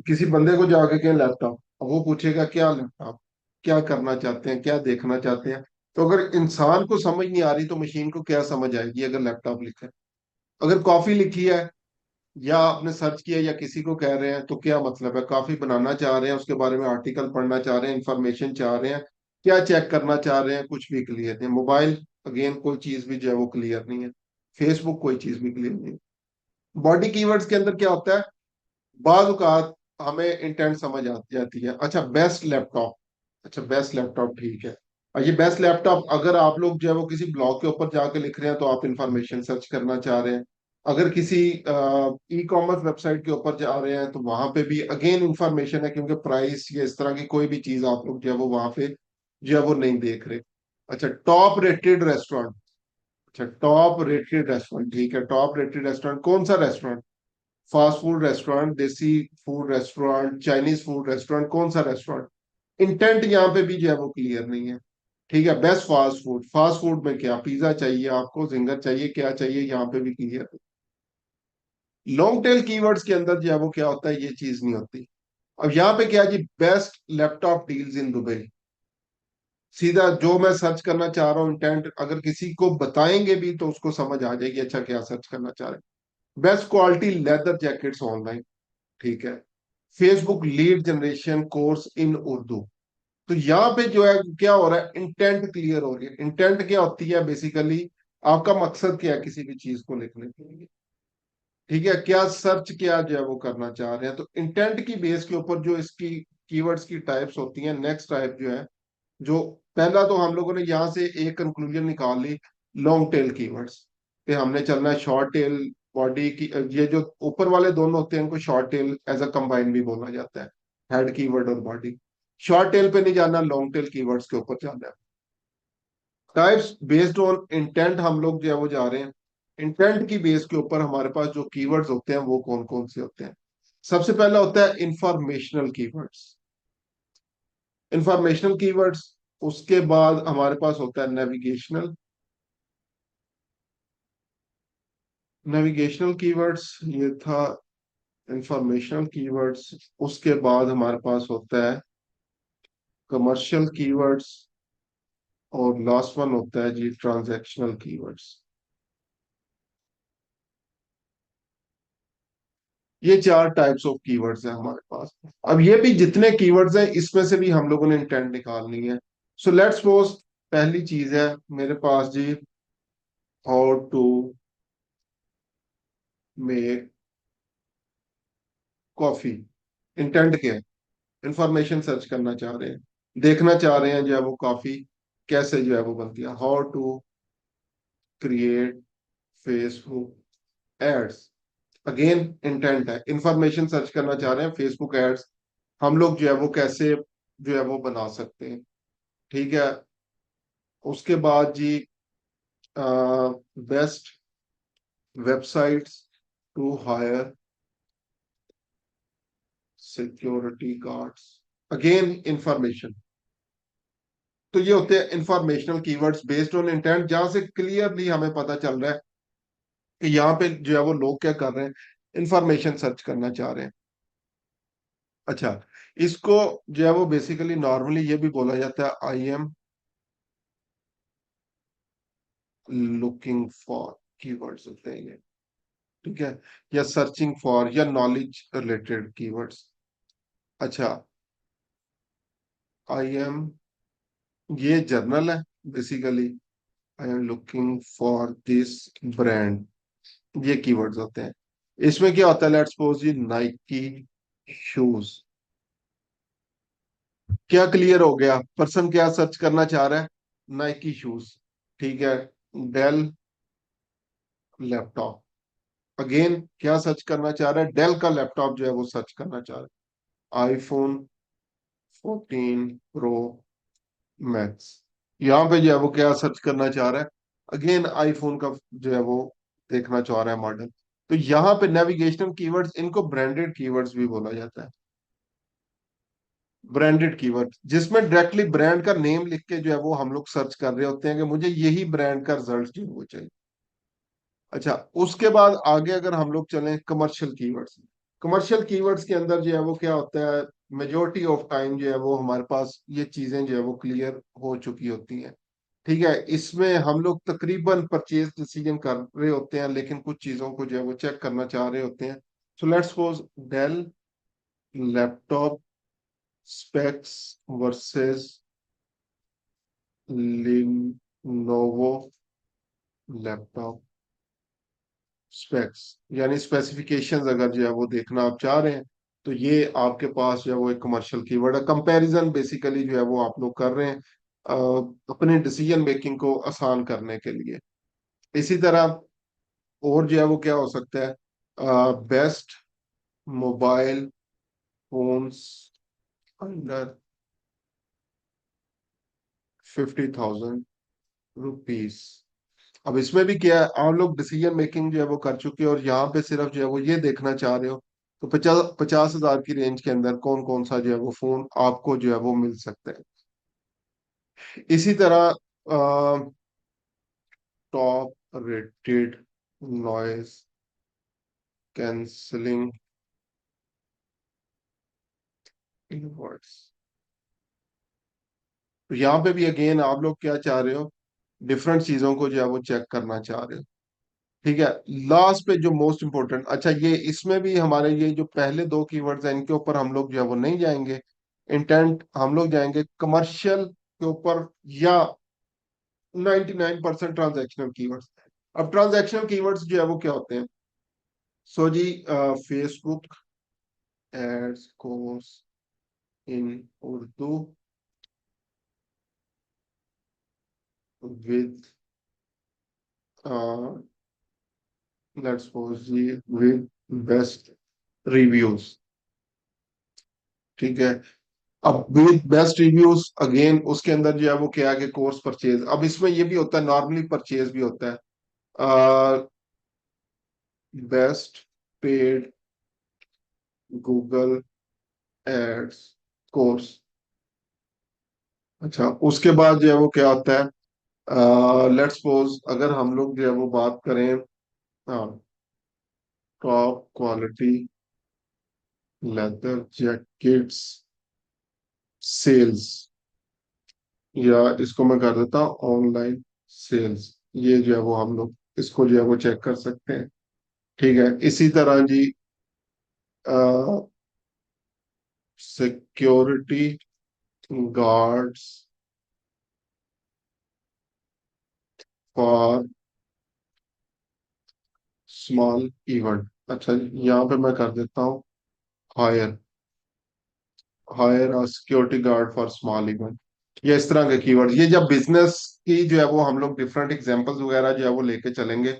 किसी बंदे को जाके क्या लैपटॉप, वो पूछेगा क्या लैपटॉप, क्या करना चाहते हैं, क्या देखना चाहते हैं। तो अगर इंसान को समझ नहीं आ रही तो मशीन को क्या समझ आएगी अगर लैपटॉप लिखा है। अगर कॉफी लिखी है या आपने सर्च किया या किसी को कह रहे हैं, तो क्या मतलब है, कॉफी बनाना चाह रहे हैं, उसके बारे में आर्टिकल पढ़ना चाह रहे हैं, इंफॉर्मेशन चाह रहे हैं, क्या चेक करना चाह रहे हैं, कुछ भी क्लियर नहीं। मोबाइल अगेन कोई चीज भी जो है वो क्लियर नहीं है, फेसबुक कोई चीज भी क्लियर नहीं है। बॉडी कीवर्ड्स के अंदर क्या होता है, बाज औकात हमें इंटेंट समझ आ जाती है। अच्छा, बेस्ट लैपटॉप, अच्छा बेस्ट लैपटॉप ठीक है। और ये बेस्ट लैपटॉप अगर आप लोग जो है वो किसी ब्लॉग के ऊपर जाके लिख रहे हैं तो आप इंफॉर्मेशन सर्च करना चाह रहे हैं। अगर किसी ई कॉमर्स वेबसाइट के ऊपर जा रहे हैं तो वहां पे भी अगेन इंफॉर्मेशन है, क्योंकि प्राइस या इस तरह की कोई भी चीज आप लोग जो है वो वहां पे जो है वो नहीं देख रहे। अच्छा, टॉप रेटेड रेस्टोरेंट, अच्छा टॉप रेटेड रेस्टोरेंट ठीक है, टॉप रेटेड रेस्टोरेंट कौन सा रेस्टोरेंट, फास्ट फूड रेस्टोरेंट, देसी food restaurant, Chinese food restaurant, कौन सा रेस्टोरेंट। इंटेंट यहाँ पे भी जो है वो क्लियर नहीं है। ठीक है, best fast food, fast food में क्या, पिज्जा चाहिए आपको, जिंगर चाहिए, क्या चाहिए, यहाँ पे भी क्लियर। लॉन्ग टेल कीवर्ड्स के अंदर जो है वो क्या होता है, ये चीज नहीं होती। अब यहाँ पे क्या है जी, best laptop deals in Dubai, सीधा जो मैं सर्च करना चाह रहा हूँ इंटेंट, अगर किसी को बताएंगे भी तो उसको समझ आ जाएगी अच्छा क्या सर्च करना चाह रहे हैं। Best quality leather jackets online, ठीक है, Facebook lead generation course in Urdu. तो यहाँ पे जो है क्या हो रहा है, इंटेंट क्लियर हो रही है। इंटेंट क्या होती है, बेसिकली आपका मकसद क्या है किसी भी चीज को लिखने के लिए, ठीक है, क्या सर्च क्या जो है वो करना चाह रहे हैं। तो इंटेंट की बेस के ऊपर जो इसकी कीवर्ड्स की टाइप्स होती हैं, नेक्स्ट टाइप जो है, जो पहला तो हम लोगों ने यहाँ से एक कंक्लूजन निकाल ली, लॉन्ग टेल कीवर्ड्स पे हमने चलना है, शॉर्ट टेल बॉडी की ये जो ऊपर वाले दोनों होते हैं इनको short tail as a combine भी बोला जाता है, हेड कीवर्ड और बॉडी। शॉर्ट टेल पे नहीं जाना, लॉन्ग टेल कीवर्ड्स के ऊपर जाना है। टाइप्स बेस्ड ऑन इंटेंट हम लोग जो है वो जा रहे हैं। इंटेंट की बेस के ऊपर हमारे पास जो कीवर्ड्स होते हैं वो कौन कौन से होते हैं। सबसे पहला होता है इंफॉर्मेशनल कीवर्ड्स। इंफॉर्मेशनल कीवर्ड्स, उसके बाद हमारे पास होता है नेविगेशनल। नेविगेशनल कीवर्ड्स ये था इंफॉर्मेशनल कीवर्ड्स। उसके बाद हमारे पास होता है कमर्शियल कीवर्ड्स। और लास्ट वन होता है जी ट्रांजैक्शनल कीवर्ड्स। ये चार टाइप्स ऑफ कीवर्ड्स हैं हमारे पास। अब ये भी जितने कीवर्ड्स हैं इसमें से भी हम लोगों ने इंटेंट निकालनी है। सो लेट्स सपोज पहली चीज है मेरे पास जी, how to make coffee. Intent क्या है? इंफॉर्मेशन सर्च करना चाह रहे हैं, देखना चाह रहे हैं जो है वो कॉफी कैसे जो है वो बनती है। How to create Facebook ads. Again intent है, इंफॉर्मेशन सर्च करना चाह रहे हैं फेसबुक एड्स हम लोग जो है वो कैसे जो है वो बना सकते हैं। ठीक है। उसके बाद जी best websites to hire security guards. Again information. तो ये होते हैं informational keywords based on intent, जहां से क्लियरली हमें पता चल रहा है कि यहाँ पे जो है वो लोग क्या कर रहे हैं, इंफॉर्मेशन सर्च करना चाह रहे हैं। अच्छा, इसको जो है वो बेसिकली नॉर्मली ये भी बोला जाता है I am looking for keywords होते हैं ये। ठीक है, या सर्चिंग फॉर या नॉलेज रिलेटेड कीवर्ड्स। अच्छा, आई एम, ये जर्नल है basically. I am looking for this brand, ये कीवर्ड्स होते हैं। इसमें क्या होता है, लेट्स सपोज ये नाइकी शूज। क्या क्लियर हो गया, पर्सन क्या सर्च करना चाह रहा है, नाइकी शूज। ठीक है। डेल लैपटॉप, अगेन क्या सर्च करना चाह रहा है, डेल का लैपटॉप जो है वो सर्च करना चाह रहा है। आईफोन 14 प्रो मैक्स, यहाँ पे जो है वो क्या सर्च करना चाह रहा है, अगेन आईफोन का जो है वो देखना चाह रहा है मॉडल। तो यहाँ पे नेविगेशनल कीवर्ड्स, इनको ब्रांडेड कीवर्ड्स भी बोला जाता है। ब्रांडेड कीवर्ड जिसमें डायरेक्टली ब्रांड का नेम लिख के जो है वो हम लोग सर्च कर रहे होते हैं कि मुझे यही ब्रांड का रिजल्ट जो है वो चाहिए। अच्छा, उसके बाद आगे अगर हम लोग चलें कमर्शियल कीवर्ड्स। कमर्शियल कीवर्ड्स के अंदर जो है वो क्या होता है, मेजोरिटी ऑफ टाइम जो है वो हमारे पास ये चीजें जो है वो क्लियर हो चुकी होती हैं। ठीक है, इसमें हम लोग तकरीबन परचेज डिसीजन कर रहे होते हैं लेकिन कुछ चीजों को जो है वो चेक करना चाह रहे होते हैं। सो let's suppose Dell laptop specs versus Lenovo laptop specs, यानी स्पेसिफिकेशंस अगर जो है वो देखना आप चाह रहे हैं तो ये आपके पास जो है वो एक कमर्शियल कीवर्ड है। कंपैरिजन बेसिकली जो है वो आप लोग कर रहे हैं अपने डिसीजन मेकिंग को आसान करने के लिए। इसी तरह और जो है वो क्या हो सकता है, best mobile phones under 50,000 rupees. अब इसमें भी क्या है, आप लोग डिसीजन मेकिंग जो है वो कर चुके हो और यहाँ पे सिर्फ जो है वो ये देखना चाह रहे हो तो 50,000 की रेंज के अंदर कौन कौन सा जो है वो फोन आपको जो है वो मिल सकता है। इसी तरह top rated noise cancelling inwards. तो यहाँ पे भी अगेन आप लोग क्या चाह रहे हो, डिफरेंट चीजों को जो है वो चेक करना चाह रहे हो। ठीक है। लास्ट पे जो मोस्ट इंपॉर्टेंट, अच्छा ये इसमें भी हमारे ये जो पहले दो कीवर्ड्स हैं इनके ऊपर हम लोग जो है वो नहीं जाएंगे, इंटेंट हम लोग जाएंगे कमर्शियल के ऊपर या 99% ट्रांजैक्शनल कीवर्ड्स। अब ट्रांजैक्शनल कीवर्ड्स जो है वो क्या होते हैं, सो जी Facebook ads course in Urdu with let's suppose जी विद बेस्ट रिव्यूज। ठीक है। अब विद बेस्ट रिव्यूज अगेन उसके अंदर जो है वो क्या है कि कोर्स परचेज, अब इसमें ये भी होता है, नॉर्मली परचेज भी होता है। Best paid Google ads course. अच्छा, उसके बाद जो है वो क्या होता है, लेट्स सपोज अगर हम लोग जो है वो बात करें, हाँ, top quality leather jackets sales, या इसको मैं कर देता हूँ ऑनलाइन सेल्स। ये जो है वो हम लोग इसको जो है वो चेक कर सकते हैं। ठीक है, इसी तरह जी security guards for small event. अच्छा, यहाँ पे मैं कर देता हूँ hire hire security guard for small event, या इस तरह के कीवर्ड। ये जब बिजनेस की जो है वो हम लोग डिफरेंट एग्जांपल्स वगैरह जो है वो लेके चलेंगे,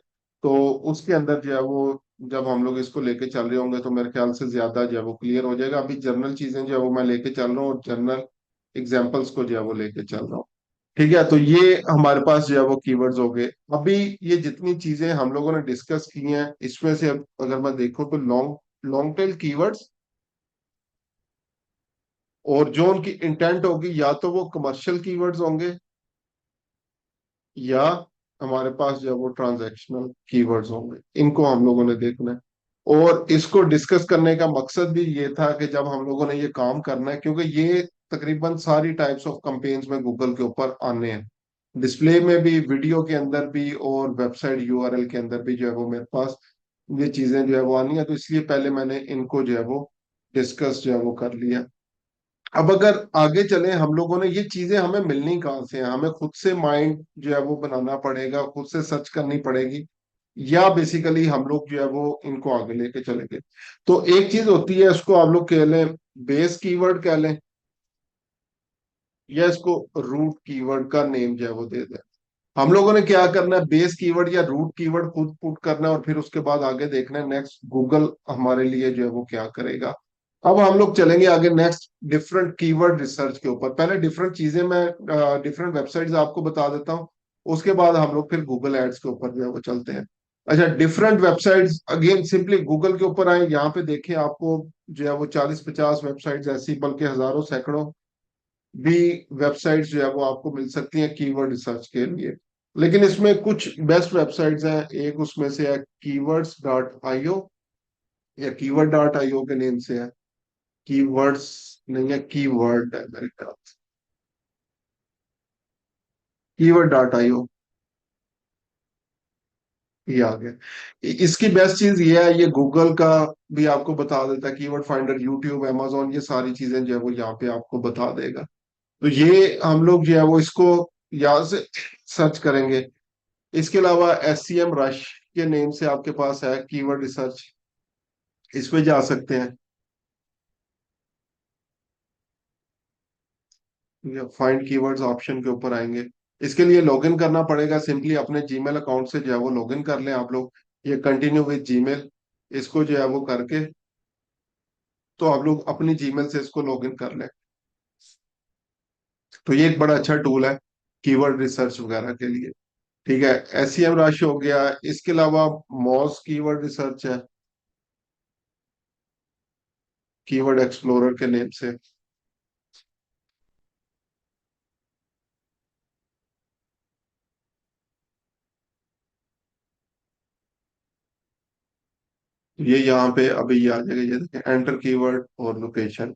तो उसके अंदर जो है वो जब हम लोग इसको लेके चल रहे होंगे तो मेरे ख्याल से ज्यादा जो है वो क्लियर हो जाएगा। अभी जनरल चीजें जो है वो मैं लेके चल रहा हूँ और जनरल एग्जांपल्स को जो है वो लेके चल रहा हूँ। ठीक है, तो ये हमारे पास जो है वो कीवर्ड्स हो गए। अभी ये जितनी चीजें हम लोगों ने डिस्कस की हैं इसमें से अब अगर मैं देखूं तो लॉन्ग लॉन्ग टेल कीवर्ड्स, और जो उनकी इंटेंट होगी या तो वो कमर्शियल कीवर्ड्स होंगे या हमारे पास जो है वो ट्रांजैक्शनल कीवर्ड्स होंगे। इनको हम लोगों ने देखना है, और इसको डिस्कस करने का मकसद भी ये था कि जब हम लोगों ने ये काम करना है, क्योंकि ये तकरीबन सारी टाइप्स ऑफ कैंपेन्स में गूगल के ऊपर आने हैं, डिस्प्ले में भी, वीडियो के अंदर भी, और वेबसाइट यूआरएल के अंदर भी जो है वो मेरे पास ये चीजें जो है वो आनी है। तो इसलिए पहले मैंने इनको जो है वो डिस्कस जो है वो कर लिया। अब अगर आगे चले, हम लोगों ने ये चीजें हमें मिलनी कहाँ से हैं, हमें खुद से माइंड जो है वो बनाना पड़ेगा, खुद से सर्च करनी पड़ेगी, या बेसिकली हम लोग जो है वो इनको आगे लेके चलेंगे। तो एक चीज होती है, इसको आप लोग कह लें बेस कीवर्ड कह लें, या इसको रूट कीवर्ड का नेम जो है वो दे दें। हम लोगों ने क्या करना है, बेस कीवर्ड या रूट कीवर्ड खुद पुट करना है, और फिर उसके बाद आगे देखना है नेक्स्ट गूगल हमारे लिए जो है वो क्या करेगा। अब हम लोग चलेंगे आगे नेक्स्ट डिफरेंट कीवर्ड रिसर्च के ऊपर। पहले डिफरेंट चीजें मैं डिफरेंट वेबसाइट्स आपको बता देता हूँ, उसके बाद हम लोग फिर गूगल एड्स के ऊपर जो है वो चलते हैं। अच्छा, different websites again simply Google के ऊपर आए, यहाँ पे देखें आपको जो है वो 40-50 वेबसाइट्स ऐसी, बल्कि हजारों सैकड़ों भी वेबसाइट्स जो है वो आपको मिल सकती हैं कीवर्ड रिसर्च के लिए। लेकिन इसमें कुछ बेस्ट वेबसाइट्स हैं, एक उसमें से है keywords.io, या कीवर्ड.io के नेम से है, कीवर्ड्स नहीं है, कीवर्ड है मेरे ख्याल से, कीवर्ड.io। ये आ गया। इसकी बेस्ट चीज ये है, ये गूगल का भी आपको बता देता है, कीवर्ड फाइंडर, यूट्यूब, amazon, ये सारी चीजें जो है वो यहाँ पे आपको बता देगा। तो ये हम लोग जो है वो इसको यहाँ से सर्च करेंगे। इसके अलावा SCM रश के नेम से आपके पास है कीवर्ड रिसर्च, इस पे जा सकते हैं, या फाइंड कीवर्ड्स ऑप्शन के ऊपर आएंगे। इसके लिए लॉगिन करना पड़ेगा, सिंपली अपने जीमेल अकाउंट से जो है वो लॉगिन कर लें आप लोग, ये कंटिन्यू विद जीमेल, इसको जो है वो करके तो आप लोग अपनी जीमेल से इसको लॉगिन कर लें। तो ये एक बड़ा अच्छा टूल है कीवर्ड रिसर्च वगैरह के लिए। ठीक है, SCM रश हो गया। इसके अलावा मॉज कीवर्ड रिसर्च है, कीवर्ड एक्सप्लोरर के नेम से। ये यहाँ पे अभी ये आ जाएगा, ये देखें एंटर कीवर्ड और लोकेशन।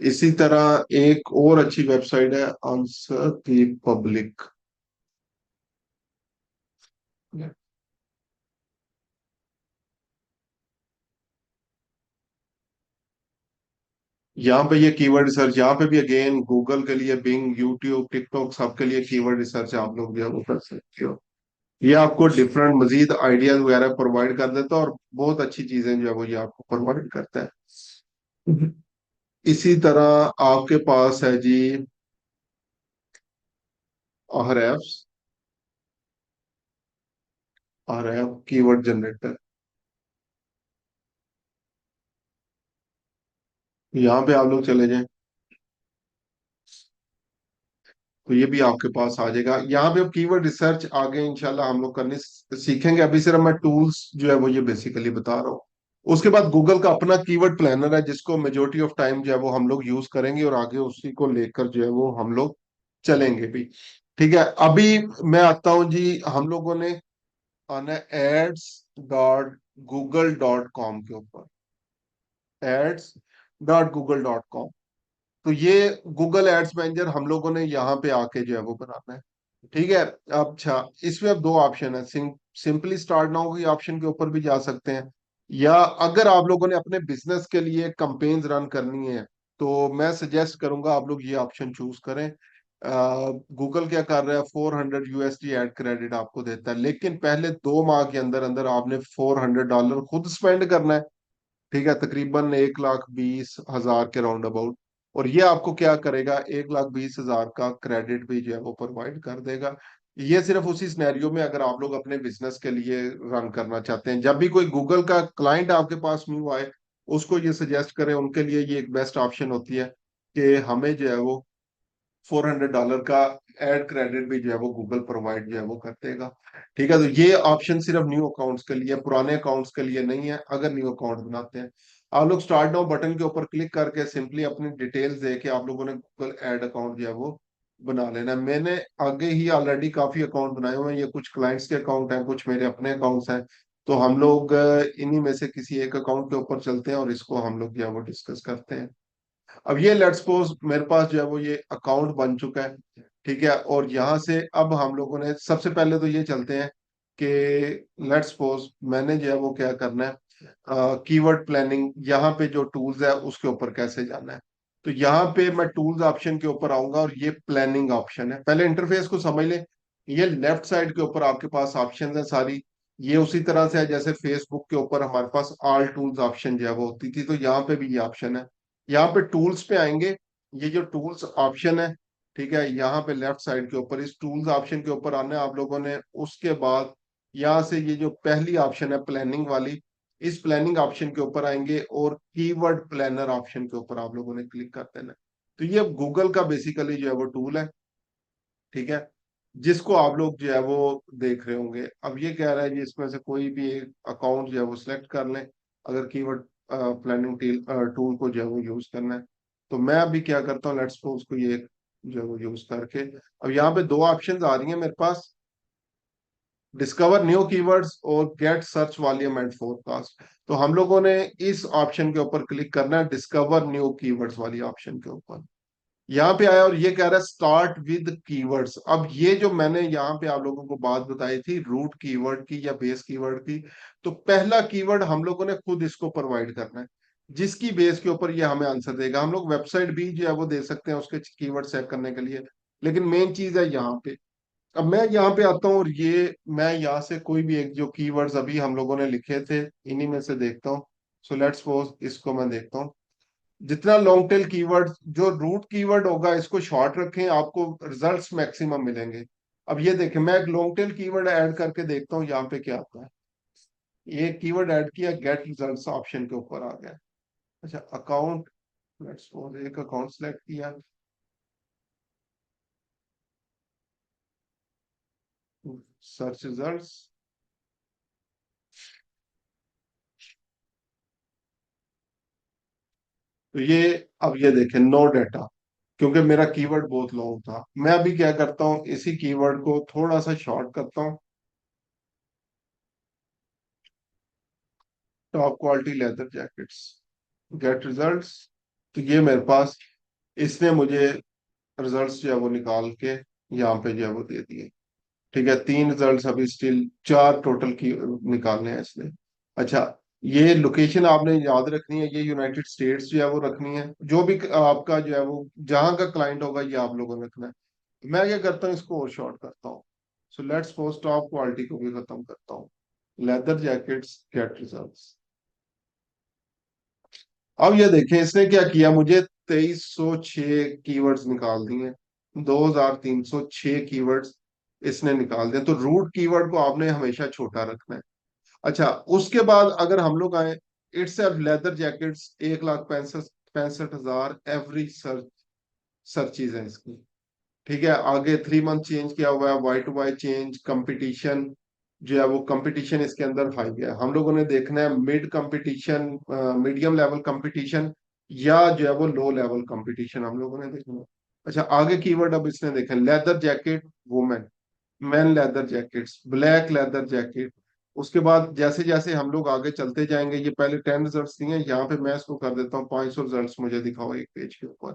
इसी तरह एक और अच्छी वेबसाइट है आंसर दी पब्लिक। यहाँ पे ये कीवर्ड रिसर्च, यहाँ पे भी अगेन गूगल के लिए बिंग, यूट्यूब, टिकटॉक, सबके लिए कीवर्ड रिसर्च आप लोग जो है वो कर सकते हो। ये आपको डिफरेंट मजीद आइडियाज वगैरह प्रोवाइड कर देता है, और बहुत अच्छी चीजें जो है वो ये आपको प्रोवाइड करता है। इसी तरह आपके पास है जी आर एफ कीवर्ड जनरेटर। यहाँ पे आप लोग चले जाएं तो ये भी आपके पास आ जाएगा। यहाँ पे अब कीवर्ड रिसर्च आगे इंशाल्लाह हम लोग करने सीखेंगे, अभी सिर्फ मैं टूल्स जो है वो ये बेसिकली बता रहा हूँ। उसके बाद गूगल का अपना कीवर्ड प्लानर है जिसको मेजोरिटी ऑफ टाइम जो है वो हम लोग यूज करेंगे, और आगे उसी को लेकर जो है वो हम लोग चलेंगे भी। ठीक है, अभी मैं आता हूँ जी, हम लोगों ने आना ads.google.com के ऊपर, ads.google.com। तो ये गूगल एड्स मैनेजर हम लोगों ने यहाँ पे आके जो है वो बनाना है। ठीक है। अच्छा, इसमें अब दो ऑप्शन है, सिंपली स्टार्ट नाउ की ऑप्शन के ऊपर भी जा सकते हैं, या अगर आप लोगों ने अपने बिजनेस के लिए कंपेन्स रन करनी है तो मैं सजेस्ट करूंगा आप लोग ये ऑप्शन चूज करें। गूगल क्या कर रहा है, 400 USD एड क्रेडिट आपको देता है, लेकिन पहले 2 माह के अंदर अंदर आपने $400 खुद स्पेंड करना है। ठीक है, तकरीबन 1,20,000 के राउंड अबाउट। और ये आपको क्या करेगा, 1,20,000 का क्रेडिट भी जो है वो प्रोवाइड कर देगा। ये सिर्फ उसी सिनेरियो में अगर आप लोग अपने बिजनेस के लिए रन करना चाहते हैं। जब भी कोई गूगल का क्लाइंट आपके पास न्यू आए, उसको ये सजेस्ट करें, उनके लिए ये एक बेस्ट ऑप्शन होती है कि हमें जो है वो $400 का एड क्रेडिट भी जो है वो गूगल प्रोवाइड जो है वो कर देगा। ठीक है, तो ये ऑप्शन सिर्फ न्यू अकाउंट्स के लिए, पुराने अकाउंट्स के लिए नहीं है। अगर न्यू अकाउंट बनाते हैं, आप लोग स्टार्ट नाउ बटन के ऊपर क्लिक करके सिंपली अपनी डिटेल्स दे के आप लोगों ने गूगल एड अकाउंट जो है वो बना लेना है। मैंने आगे ही ऑलरेडी काफी अकाउंट बनाए हुए हैं, ये कुछ क्लाइंट्स के अकाउंट हैं, कुछ मेरे अपने अकाउंट्स हैं। तो हम लोग इन्हीं में से किसी एक अकाउंट के ऊपर चलते हैं और इसको हम लोग जो है वो डिस्कस करते हैं। अब ये लेट्स सपोज मेरे पास जो है वो ये अकाउंट बन चुका है। ठीक है, और यहाँ से अब हम लोगों ने सबसे पहले तो ये चलते हैं कि लेट्स सपोज मैंने जो है वो क्या करना है, कीवर्ड प्लानिंग, यहाँ पे जो टूल्स है उसके ऊपर कैसे जाना है। तो यहाँ पे मैं टूल्स ऑप्शन के ऊपर आऊंगा और ये प्लानिंग ऑप्शन है। पहले इंटरफेस को समझ ले, ये लेफ्ट साइड के ऊपर आपके पास ऑप्शन है सारी। ये उसी तरह से है जैसे फेसबुक के ऊपर हमारे पास ऑल टूल्स ऑप्शन जो है वो होती थी, तो यहाँ पे भी ये ऑप्शन है। यहाँ पे टूल्स पे आएंगे, ये जो टूल्स ऑप्शन है, ठीक है, यहाँ पे लेफ्ट साइड के ऊपर इस टूल्स ऑप्शन के ऊपर आना है आप लोगों ने। उसके बाद यहाँ से ये जो पहली ऑप्शन है प्लानिंग वाली, इस प्लानिंग ऑप्शन के ऊपर आएंगे और कीवर्ड प्लानर ऑप्शन के ऊपर आप लोगों ने क्लिक कर देना है। तो ये गूगल का बेसिकली जो है वो टूल है। ठीक है, जिसको आप लोग जो है वो देख रहे होंगे। अब ये कह रहा है जी इसमें से कोई भी एक अकाउंट जो है वो सिलेक्ट कर लें, अगर कीवर्ड प्लानिंग टूल को जो है वो यूज करना है। तो मैं अभी क्या करता हूँ, लेट्स सपोज को ये जो है वो यूज करके, अब यहाँ पे दो ऑप्शंस आ रही हैं मेरे पास, डिस्कवर न्यू कीवर्ड्स और get search volume and forecast. तो हम लोगों ने इस ऑप्शन के ऊपर क्लिक करना है, डिस्कवर न्यू कीवर्ड्स वाली ऑप्शन के ऊपर। यहाँ पे आया और ये कह रहा है स्टार्ट विद कीवर्ड्स। अब ये जो मैंने यहाँ पे आप लोगों को बात बताई थी रूट कीवर्ड की या बेस कीवर्ड की, तो पहला कीवर्ड हम लोगों ने खुद इसको प्रोवाइड करना है, जिसकी बेस के ऊपर ये हमें आंसर देगा। हम लोग वेबसाइट भी जो है वो दे सकते हैं उसके कीवर्ड सेट करने के लिए, लेकिन मेन चीज है यहाँ पे। अब मैं यहाँ पे आता हूँ और ये मैं यहाँ से कोई भी एक जो कीवर्ड्स अभी हम लोगों ने लिखे थे इन्हीं में से देखता हूँ। सो लेट्स सपोज इसको मैं देखता हूँ। जितना लॉन्ग टेल कीवर्ड, जो रूट कीवर्ड होगा इसको शॉर्ट रखें, आपको रिजल्ट्स मैक्सिमम मिलेंगे। अब ये देखें, मैं एक लॉन्ग टेल कीवर्ड ऐड करके देखता हूँ यहाँ पे क्या आता है। ये कीवर्ड ऐड किया, गेट रिजल्ट्स ऑप्शन के ऊपर आ गया। अच्छा, अकाउंट, लेट्स सपोज एक अकाउंट सेलेक्ट किया, सर्च रिजल्ट्स। तो ये, अब ये देखें नो डाटा, क्योंकि मेरा कीवर्ड बहुत लॉन्ग था। मैं अभी क्या करता हूँ, इसी कीवर्ड को थोड़ा सा शॉर्ट करता हूँ, top quality leather jackets, gate results. तो ये मेरे पास, इसने मुझे रिजल्ट्स जो है वो निकाल के यहाँ पे जो है वो दे दिए। ठीक है, 3 रिजल्ट्स, अभी स्टिल 4 टोटल की निकालने हैं इसने। अच्छा, ये लोकेशन आपने याद रखनी है, ये यूनाइटेड स्टेट्स जो है वो रखनी है। जो भी आपका जो है वो जहां का क्लाइंट होगा ये आप लोगों ने रखना है। मैं क्या करता हूँ, इसको और शॉर्ट करता हूँ। So let's suppose top quality को भी खत्म करता हूँ, लेदर जैकेट्स गेट रिजल्ट्स। अब ये देखें इसने क्या किया, मुझे 2306 कीवर्ड्स निकाल दिए, 2306 कीवर्ड्स इसने निकाल दिए। तो रूट कीवर्ड को आपने हमेशा छोटा रखना है। अच्छा, उसके बाद अगर हम लोग आए, it's leather jackets, 1,65,000 65,000 average searches है इसकी। ठीक है, आगे 3 मंथ चेंज किया हुआ है, Y to Y change, competition जो है वो कंपटीशन इसके अंदर हाई है। हम लोगों ने देखना है mid competition, medium level competition, या जो है वो लो लेवल कंपटीशन हम लोगों ने देखना है। अच्छा, आगे कीवर्ड अब इसने देखे, leather jacket women, man leather jackets, black leather jacket. उसके बाद जैसे जैसे हम लोग आगे चलते जाएंगे, ये पहले 10 रिजल्ट दिए हैं, यहाँ पे मैं इसको कर देता हूँ 500 रिजल्ट मुझे दिखाओ एक पेज के ऊपर।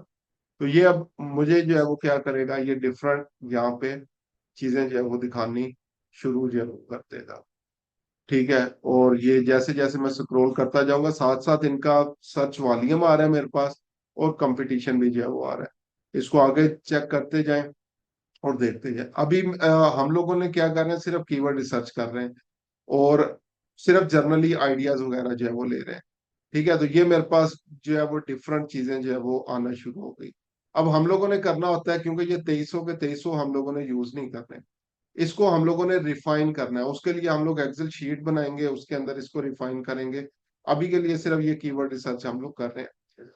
तो ये अब मुझे जो है वो क्या करेगा, ये डिफरेंट यहाँ पे चीजें जो है वो दिखानी शुरू जो है वो कर देगा। ठीक है, और ये जैसे जैसे मैं स्क्रॉल करता जाऊंगा, साथ साथ इनका सर्च वॉल्यूम आ रहा है मेरे पास, और कंपटीशन भी जो है वो आ रहा है। इसको आगे चेक करते जाएं और देखते जाएं। अभी हम लोगों ने क्या कर रहे हैं, सिर्फ कीवर्ड रिसर्च कर रहे हैं, और सिर्फ जर्नली आइडियाज वगैरह जो है वो ले रहे हैं। ठीक है, तो ये मेरे पास जो है वो डिफरेंट चीजें जो है वो आना शुरू हो गई। अब हम लोगों ने करना होता है, क्योंकि ये 2300 के 2300 हम लोगों ने यूज नहीं करने, इसको हम लोगों ने रिफाइन करना है। उसके लिए हम लोग एक्सेल शीट बनाएंगे, उसके अंदर इसको रिफाइन करेंगे। अभी के लिए सिर्फ ये कीवर्ड रिसर्च हम लोग कर रहे हैं।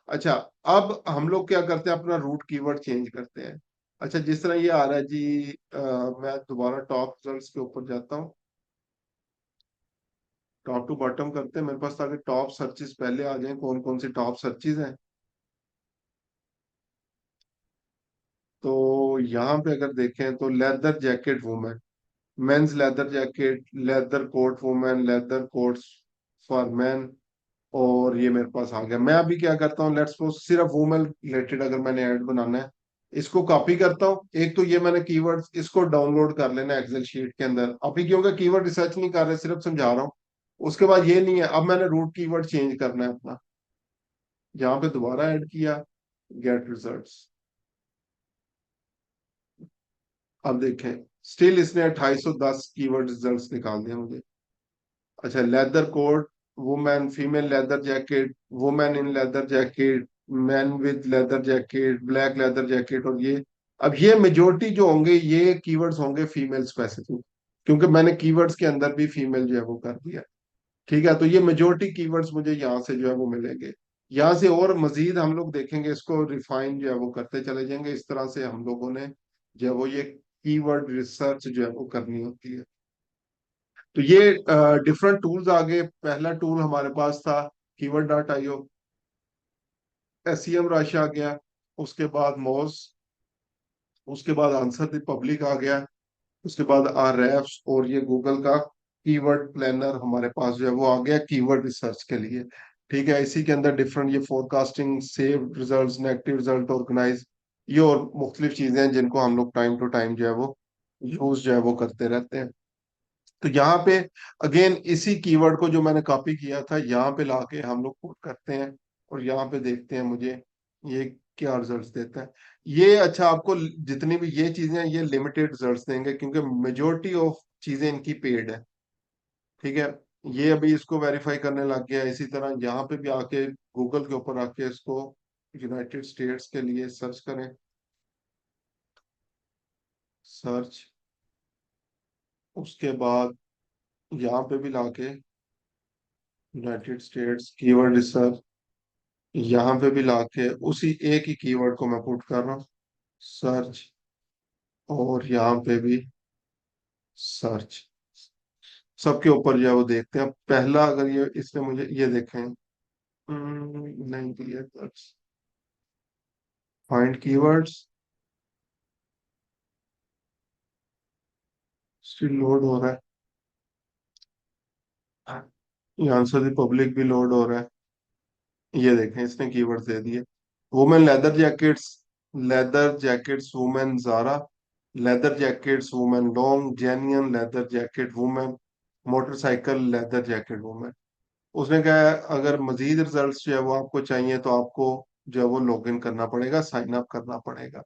अच्छा, अब हम लोग क्या करते हैं, अपना रूट कीवर्ड चेंज करते हैं। अच्छा, जिस तरह ये आ रहा है जी, मैं दोबारा टॉप रिजल्ट्स के ऊपर जाता हूँ, टॉप टू बॉटम करते हैं मेरे पास, ताकि टॉप सर्चेस पहले आ जाएं, कौन कौन सी टॉप सर्चेस हैं। तो यहाँ पे अगर देखें तो leather jacket women, men's leather jacket, leather coat women, leather coats for men, और ये मेरे पास आ गया। मैं अभी क्या करता हूँ, लेट्स सपोज सिर्फ वुमेन रिलेटेड अगर मैंने ऐड बनाना है, इसको कॉपी करता हूँ। एक तो ये मैंने कीवर्ड्स इसको डाउनलोड कर लेना एक्सेल शीट के अंदर, अभी क्योंकि कीवर्ड रिसर्च नहीं कर रहे, सिर्फ समझा रहा हूँ। उसके बाद ये नहीं है, अब मैंने रूट कीवर्ड चेंज करना है अपना, यहाँ पे दोबारा ऐड किया, गेट रिजल्ट्स। अब देखें, स्टिल इसने 2810 कीवर्ड रिजल्ट्स निकाल दिए मुझे। अच्छा, leather coat, women female leather jacket, women in leather jacket, man with leather jacket, black leather jacket, और ये, अब ये मेजोरिटी जो होंगे ये कीवर्ड्स होंगे फीमेल स्पेसिफिक, क्योंकि मैंने कीवर्ड्स के अंदर भी फीमेल जो है वो कर दिया। ठीक है, तो ये मेजोरिटी कीवर्ड्स मुझे यहाँ से जो है वो मिलेंगे। यहाँ से और मजीद हम लोग देखेंगे, इसको रिफाइन जो है वो करते चले जाएंगे। इस तरह से हम लोगों ने जो है वो ये कीवर्ड रिसर्च जो है वो करनी होती है। तो ये डिफरेंट टूल्स आ गए। पहला टूल हमारे पास था keyword dot IO, SEMrush आ गया, उसके बाद मोज, उसके बाद आंसर द पब्लिक आ गया, उसके बाद आरएफ्स, और ये गूगल का कीवर्ड प्लानर हमारे पास जो है वो आ गया कीवर्ड रिसर्च के लिए। ठीक है, इसी के अंदर डिफरेंट ये forecasting, save results, negative result, organise, ये और मुख्तलिफ चीजें हैं जिनको हम लोग टाइम टू टाइम जो है वो यूज जो है वो करते रहते हैं। तो यहाँ पे अगेन इसी कीवर्ड को जो मैंने कॉपी किया था, यहाँ पे लाके हम लोग पुट करते हैं, और यहाँ पे देखते हैं मुझे ये क्या रिजल्ट्स देता है। ये अच्छा, आपको जितनी भी ये चीजें हैं ये लिमिटेड रिजल्ट्स देंगे, क्योंकि मेजोरिटी ऑफ चीजें इनकी पेड है। ठीक है, ये अभी इसको वेरीफाई करने लग गया है। इसी तरह यहाँ पे भी आके गूगल के ऊपर आके इसको यूनाइटेड स्टेट्स के लिए सर्च करें, सर्च, उसके बाद यहाँ पे भी लाके यूनाइटेड स्टेट्स कीवर्ड रिसर्च, यहाँ पे भी लाके उसी एक ही कीवर्ड को मैं पुट कर रहा हूँ, सर्च, और यहाँ पे भी सर्च, सबके ऊपर जो है वो देखते हैं। पहला अगर ये इसने मुझे ये देखें, नहीं दिया, फाइंड कीवर्ड्स, स्टिल लोड हो रहा है, ये आंसर द पब्लिक भी लोड हो रहा है। ये देखें, इसने कीवर्ड्स दे दिए, women leather jackets, leather jackets women Zara, leather jackets women long genuine, leather jacket women, motorcycle leather jacket women. उसने कहा है, अगर मजीद रिजल्ट्स जो है वो आपको चाहिए तो आपको जो है वो लॉग इन करना पड़ेगा, साइन अप करना पड़ेगा।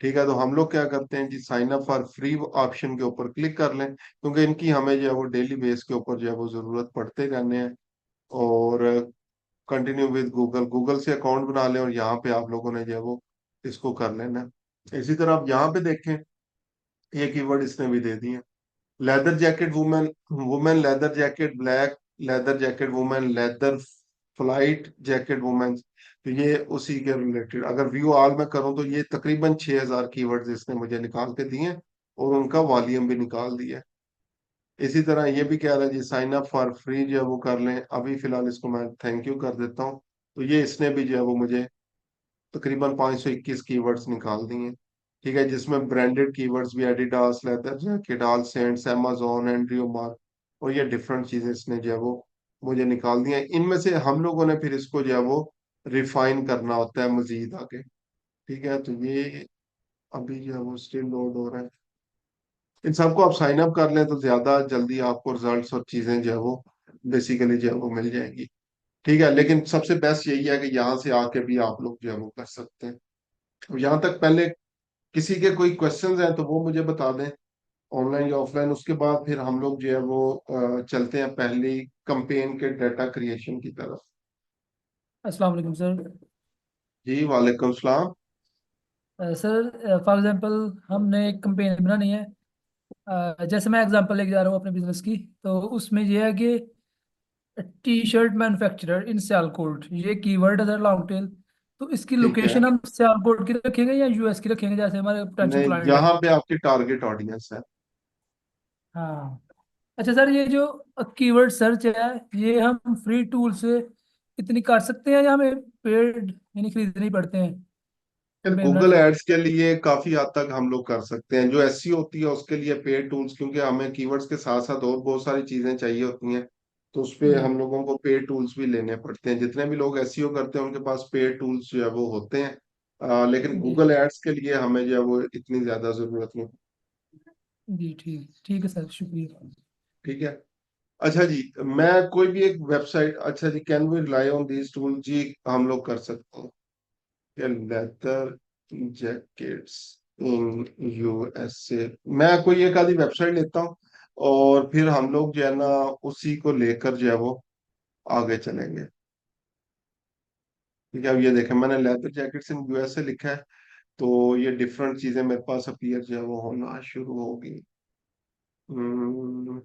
ठीक है, तो हम लोग क्या करते हैं जी, sign up for free option के ऊपर क्लिक कर लें, क्योंकि इनकी हमें जो है वो डेली बेस के ऊपर जो है वो जरूरत पड़ते रहने हैं। और कंटिन्यू विद गूगल, गूगल से अकाउंट बना लें, और यहाँ पे आप लोगों ने जो है वो इसको कर लेना है। इसी तरह आप यहाँ पे देखें, ये कीवर्ड इसने भी दे दिए, leather jacket women, women leather jacket black, leather jacket women leather flight jacket women's, तो ये उसी के रिलेटेड। अगर व्यू ऑल में करूँ तो ये तकरीबन 6,000 कीवर्ड्स इसने मुझे निकाल के दिए हैं, और उनका वॉल्यूम भी निकाल दिया है। इसी तरह ये भी कह रहा है जी साइन अप फॉर फ्री जो है वो कर लें, अभी फिलहाल इसको मैं थैंक यू कर देता हूँ। तो ये इसने भी जो है वो मुझे तकरीबन 521 कीवर्ड्स निकाल दिए। ठीक है, जिसमें ब्रांडेड कीवर्ड्स भी, Adidas, leather jacket, All Saints, amazon, Andrew Marc, और ये डिफरेंट चीजें इसने जो है वो मुझे निकाल दी हैं। इनमें से हम लोगों ने फिर इसको जो है वो रिफाइन करना होता है मजीद आगे। ठीक है, तो ये अभी जो है वो स्टिल लोड हो रहा है। इन सबको आप साइन अप कर लें तो ज्यादा जल्दी आपको रिजल्ट्स और चीजें जो है वो बेसिकली जो है वो मिल जाएंगी। ठीक है, लेकिन सबसे बेस्ट यही है कि यहाँ से आके भी आप लोग जो है वो कर सकते हैं। अब यहाँ तक पहले किसी के कोई क्वेश्चंस हैं तो वो मुझे बता दें, ऑनलाइन या ऑफलाइन। उसके बाद फिर हम लोग जो है वो चलते हैं पहली कंपेन के डाटा क्रिएशन की तरफ। अस्सलाम वालेकुम सर। जी वालेकुम सलाम। सर फॉर एग्जांपल हमने एक कंपेन बनानी है। जैसे मैं एग्जांपल लेके जा रहा हूँ अपने बिजनेस की, तो उसमें ये है कि टी शर्ट मैन्युफैक्चरर इन सियालकोट, ये कीवर्ड है सर, लॉन्ग टेल। तो इसकी ठीक है, लोकेशन हम सियालकोट की रखेंगे या यूएस की रखेंगे, जैसे हमारे पोटेंशियल नहीं क्लाइंट है। यहाँ पे आपकी टारगेट ऑडियंस है। हाँ। अच्छा सर, ये जो कीवर्ड सर्च है, ये हम फ्री टूल से इतनी कर सकते हैं या हमें पेड यानी खरीदने पड़ते हैं कंपेन गूगल बनाने के लिए? एड्स के लिए काफी हद तक हम लोग कर सकते हैं। जो एसईओ होती है उसके लिए पेड टूल्स, क्योंकि हमें कीवर्ड्स के साथ साथ और बहुत सारी चीजें चाहिए होती हैं, तो उस पे जी। हम लोगों को पेड टूल्स भी लेने पड़ते हैं। जितने भी लोग एसईओ करते हैं उनके पास पेड टूल्स जो है वो होते हैं। लेकिन जी। गूगल एड्स के लिए हमें जो है वो इतनी ज्यादा जरूरत नहीं। जी ठीक ठीक है सर, शुक्रिया। ठीक है। अच्छा जी, मैं कोई भी एक वेबसाइट, अच्छा जी, can we rely on this tool? जी हम लोग कर सकते हैं। लेदर जैकेट्स इन यूएसए, मैं कोई एक आधी वेबसाइट लेता हूँ और फिर हम लोग जो है ना उसी को लेकर जो है वो आगे चलेंगे। ठीक है, अब ये देखें मैंने लेदर जैकेट्स इन यूएसए लिखा है, तो ये डिफरेंट चीजें मेरे पास अपीयर जो है वो होना शुरू होगी। हम्म,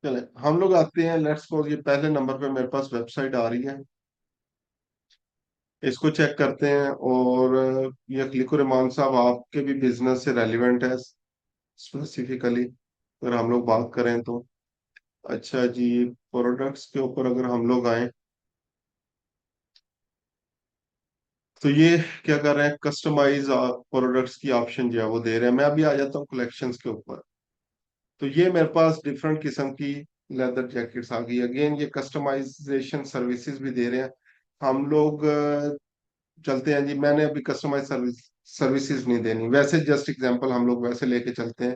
चले हम लोग आते हैं, लेट्स सपोज ये पहले नंबर पे मेरे पास वेबसाइट आ रही है, इसको चेक करते हैं। और ये क्लिक रहमान साहब आपके भी बिजनेस से रेलिवेंट है स्पेसिफिकली अगर हम लोग बात करें तो। अच्छा जी, प्रोडक्ट्स के ऊपर अगर हम लोग आए तो ये क्या कर रहे हैं, कस्टमाइज प्रोडक्ट्स की ऑप्शन जो है वो दे रहे हैं। मैं अभी आ जाता हूँ कलेक्शंस के ऊपर। तो ये मेरे पास डिफरेंट किस्म की लेदर जैकेट्स आ गई। अगेन ये कस्टमाइजेशन सर्विसेज भी दे रहे हैं। हम लोग चलते हैं जी, मैंने अभी कस्टमाइज सर्विसेज नहीं देनी, वैसे जस्ट एग्जांपल हम लोग वैसे लेके चलते हैं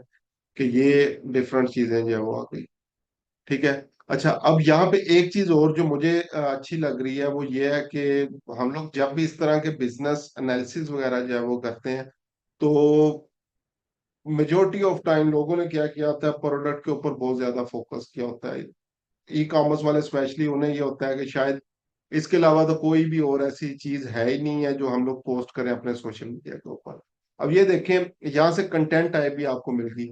कि ये डिफरेंट चीजें जो है वो आ गई। ठीक है। अच्छा, अब यहाँ पे एक चीज और जो मुझे अच्छी लग रही है वो ये है कि हम लोग जब भी इस तरह के बिजनेस एनालिसिस वगैरह जो है वो करते हैं, तो मेजोरिटी ऑफ टाइम लोगों ने क्या किया होता है, प्रोडक्ट के ऊपर बहुत ज्यादा फोकस किया होता है। ई कॉमर्स वाले स्पेशली, उन्हें ये होता है कि शायद इसके अलावा तो कोई भी और ऐसी चीज है ही नहीं है जो हम लोग पोस्ट करें अपने सोशल मीडिया के ऊपर। अब ये देखें, यहाँ से कंटेंट टाइप भी आपको मिल गई।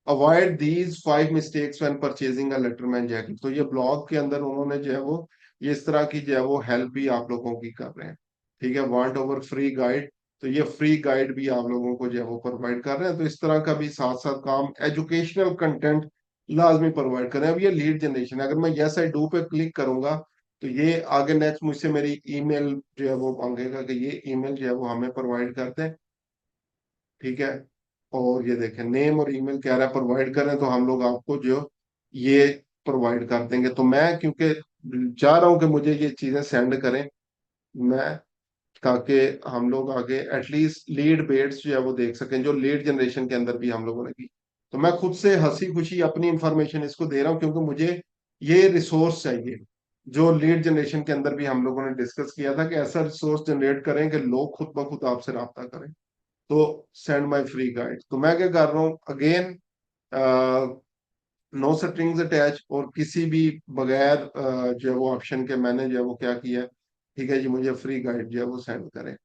Avoid these 5 mistakes when purchasing a Letterman jacket, तो ये ब्लॉग के अंदर उन्होंने जो है वो ये इस तरह की जो है वो हेल्प भी आप लोगों की कर रहे हैं। ठीक है, वांट ओवर फ्री गाइड, तो ये फ्री गाइड भी आप लोगों को जो है वो प्रोवाइड कर रहे हैं। तो इस तरह का भी साथ साथ काम, एजुकेशनल कंटेंट लाजमी प्रोवाइड करें। अब ये लीड जनरेशन है, अगर मैं यस आई डू पे क्लिक करूंगा तो ये आगे नेक्स्ट मुझसे मेरी ईमेल जो है वो मांगेगा कि ये ईमेल जो है वो हमें प्रोवाइड कर दें। ठीक है, और ये देखें नेम और ईमेल कह रहा है प्रोवाइड करें, तो हम लोग आपको जो ये प्रोवाइड कर देंगे। तो मैं क्योंकि चाह रहा हूं कि मुझे ये चीजें सेंड करें, मैं, ताकि हम लोग आगे एटलीस्ट लीड बेट्स जो है वो देख सकें जो लीड जनरेशन के अंदर भी हम लोगों ने की। तो मैं खुद से हंसी खुशी अपनी इंफॉर्मेशन इसको दे रहा हूँ, क्योंकि मुझे ये रिसोर्स चाहिए जो लीड जनरेशन के अंदर भी हम लोगों ने डिस्कस किया था, कि ऐसा रिसोर्स जनरेट करें कि लोग खुद ब खुद आपसे रब्ता करें। तो सेंड माई फ्री गाइड, तो मैं क्या कर रहा हूँ अगेन, नो स्ट्रिंग्स अटैच, और किसी भी बगैर जो है वो ऑप्शन के मैंने जो है वो क्या किया है, ठीक है जी, मुझे फ्री गाइड जो है वो सेंड करें।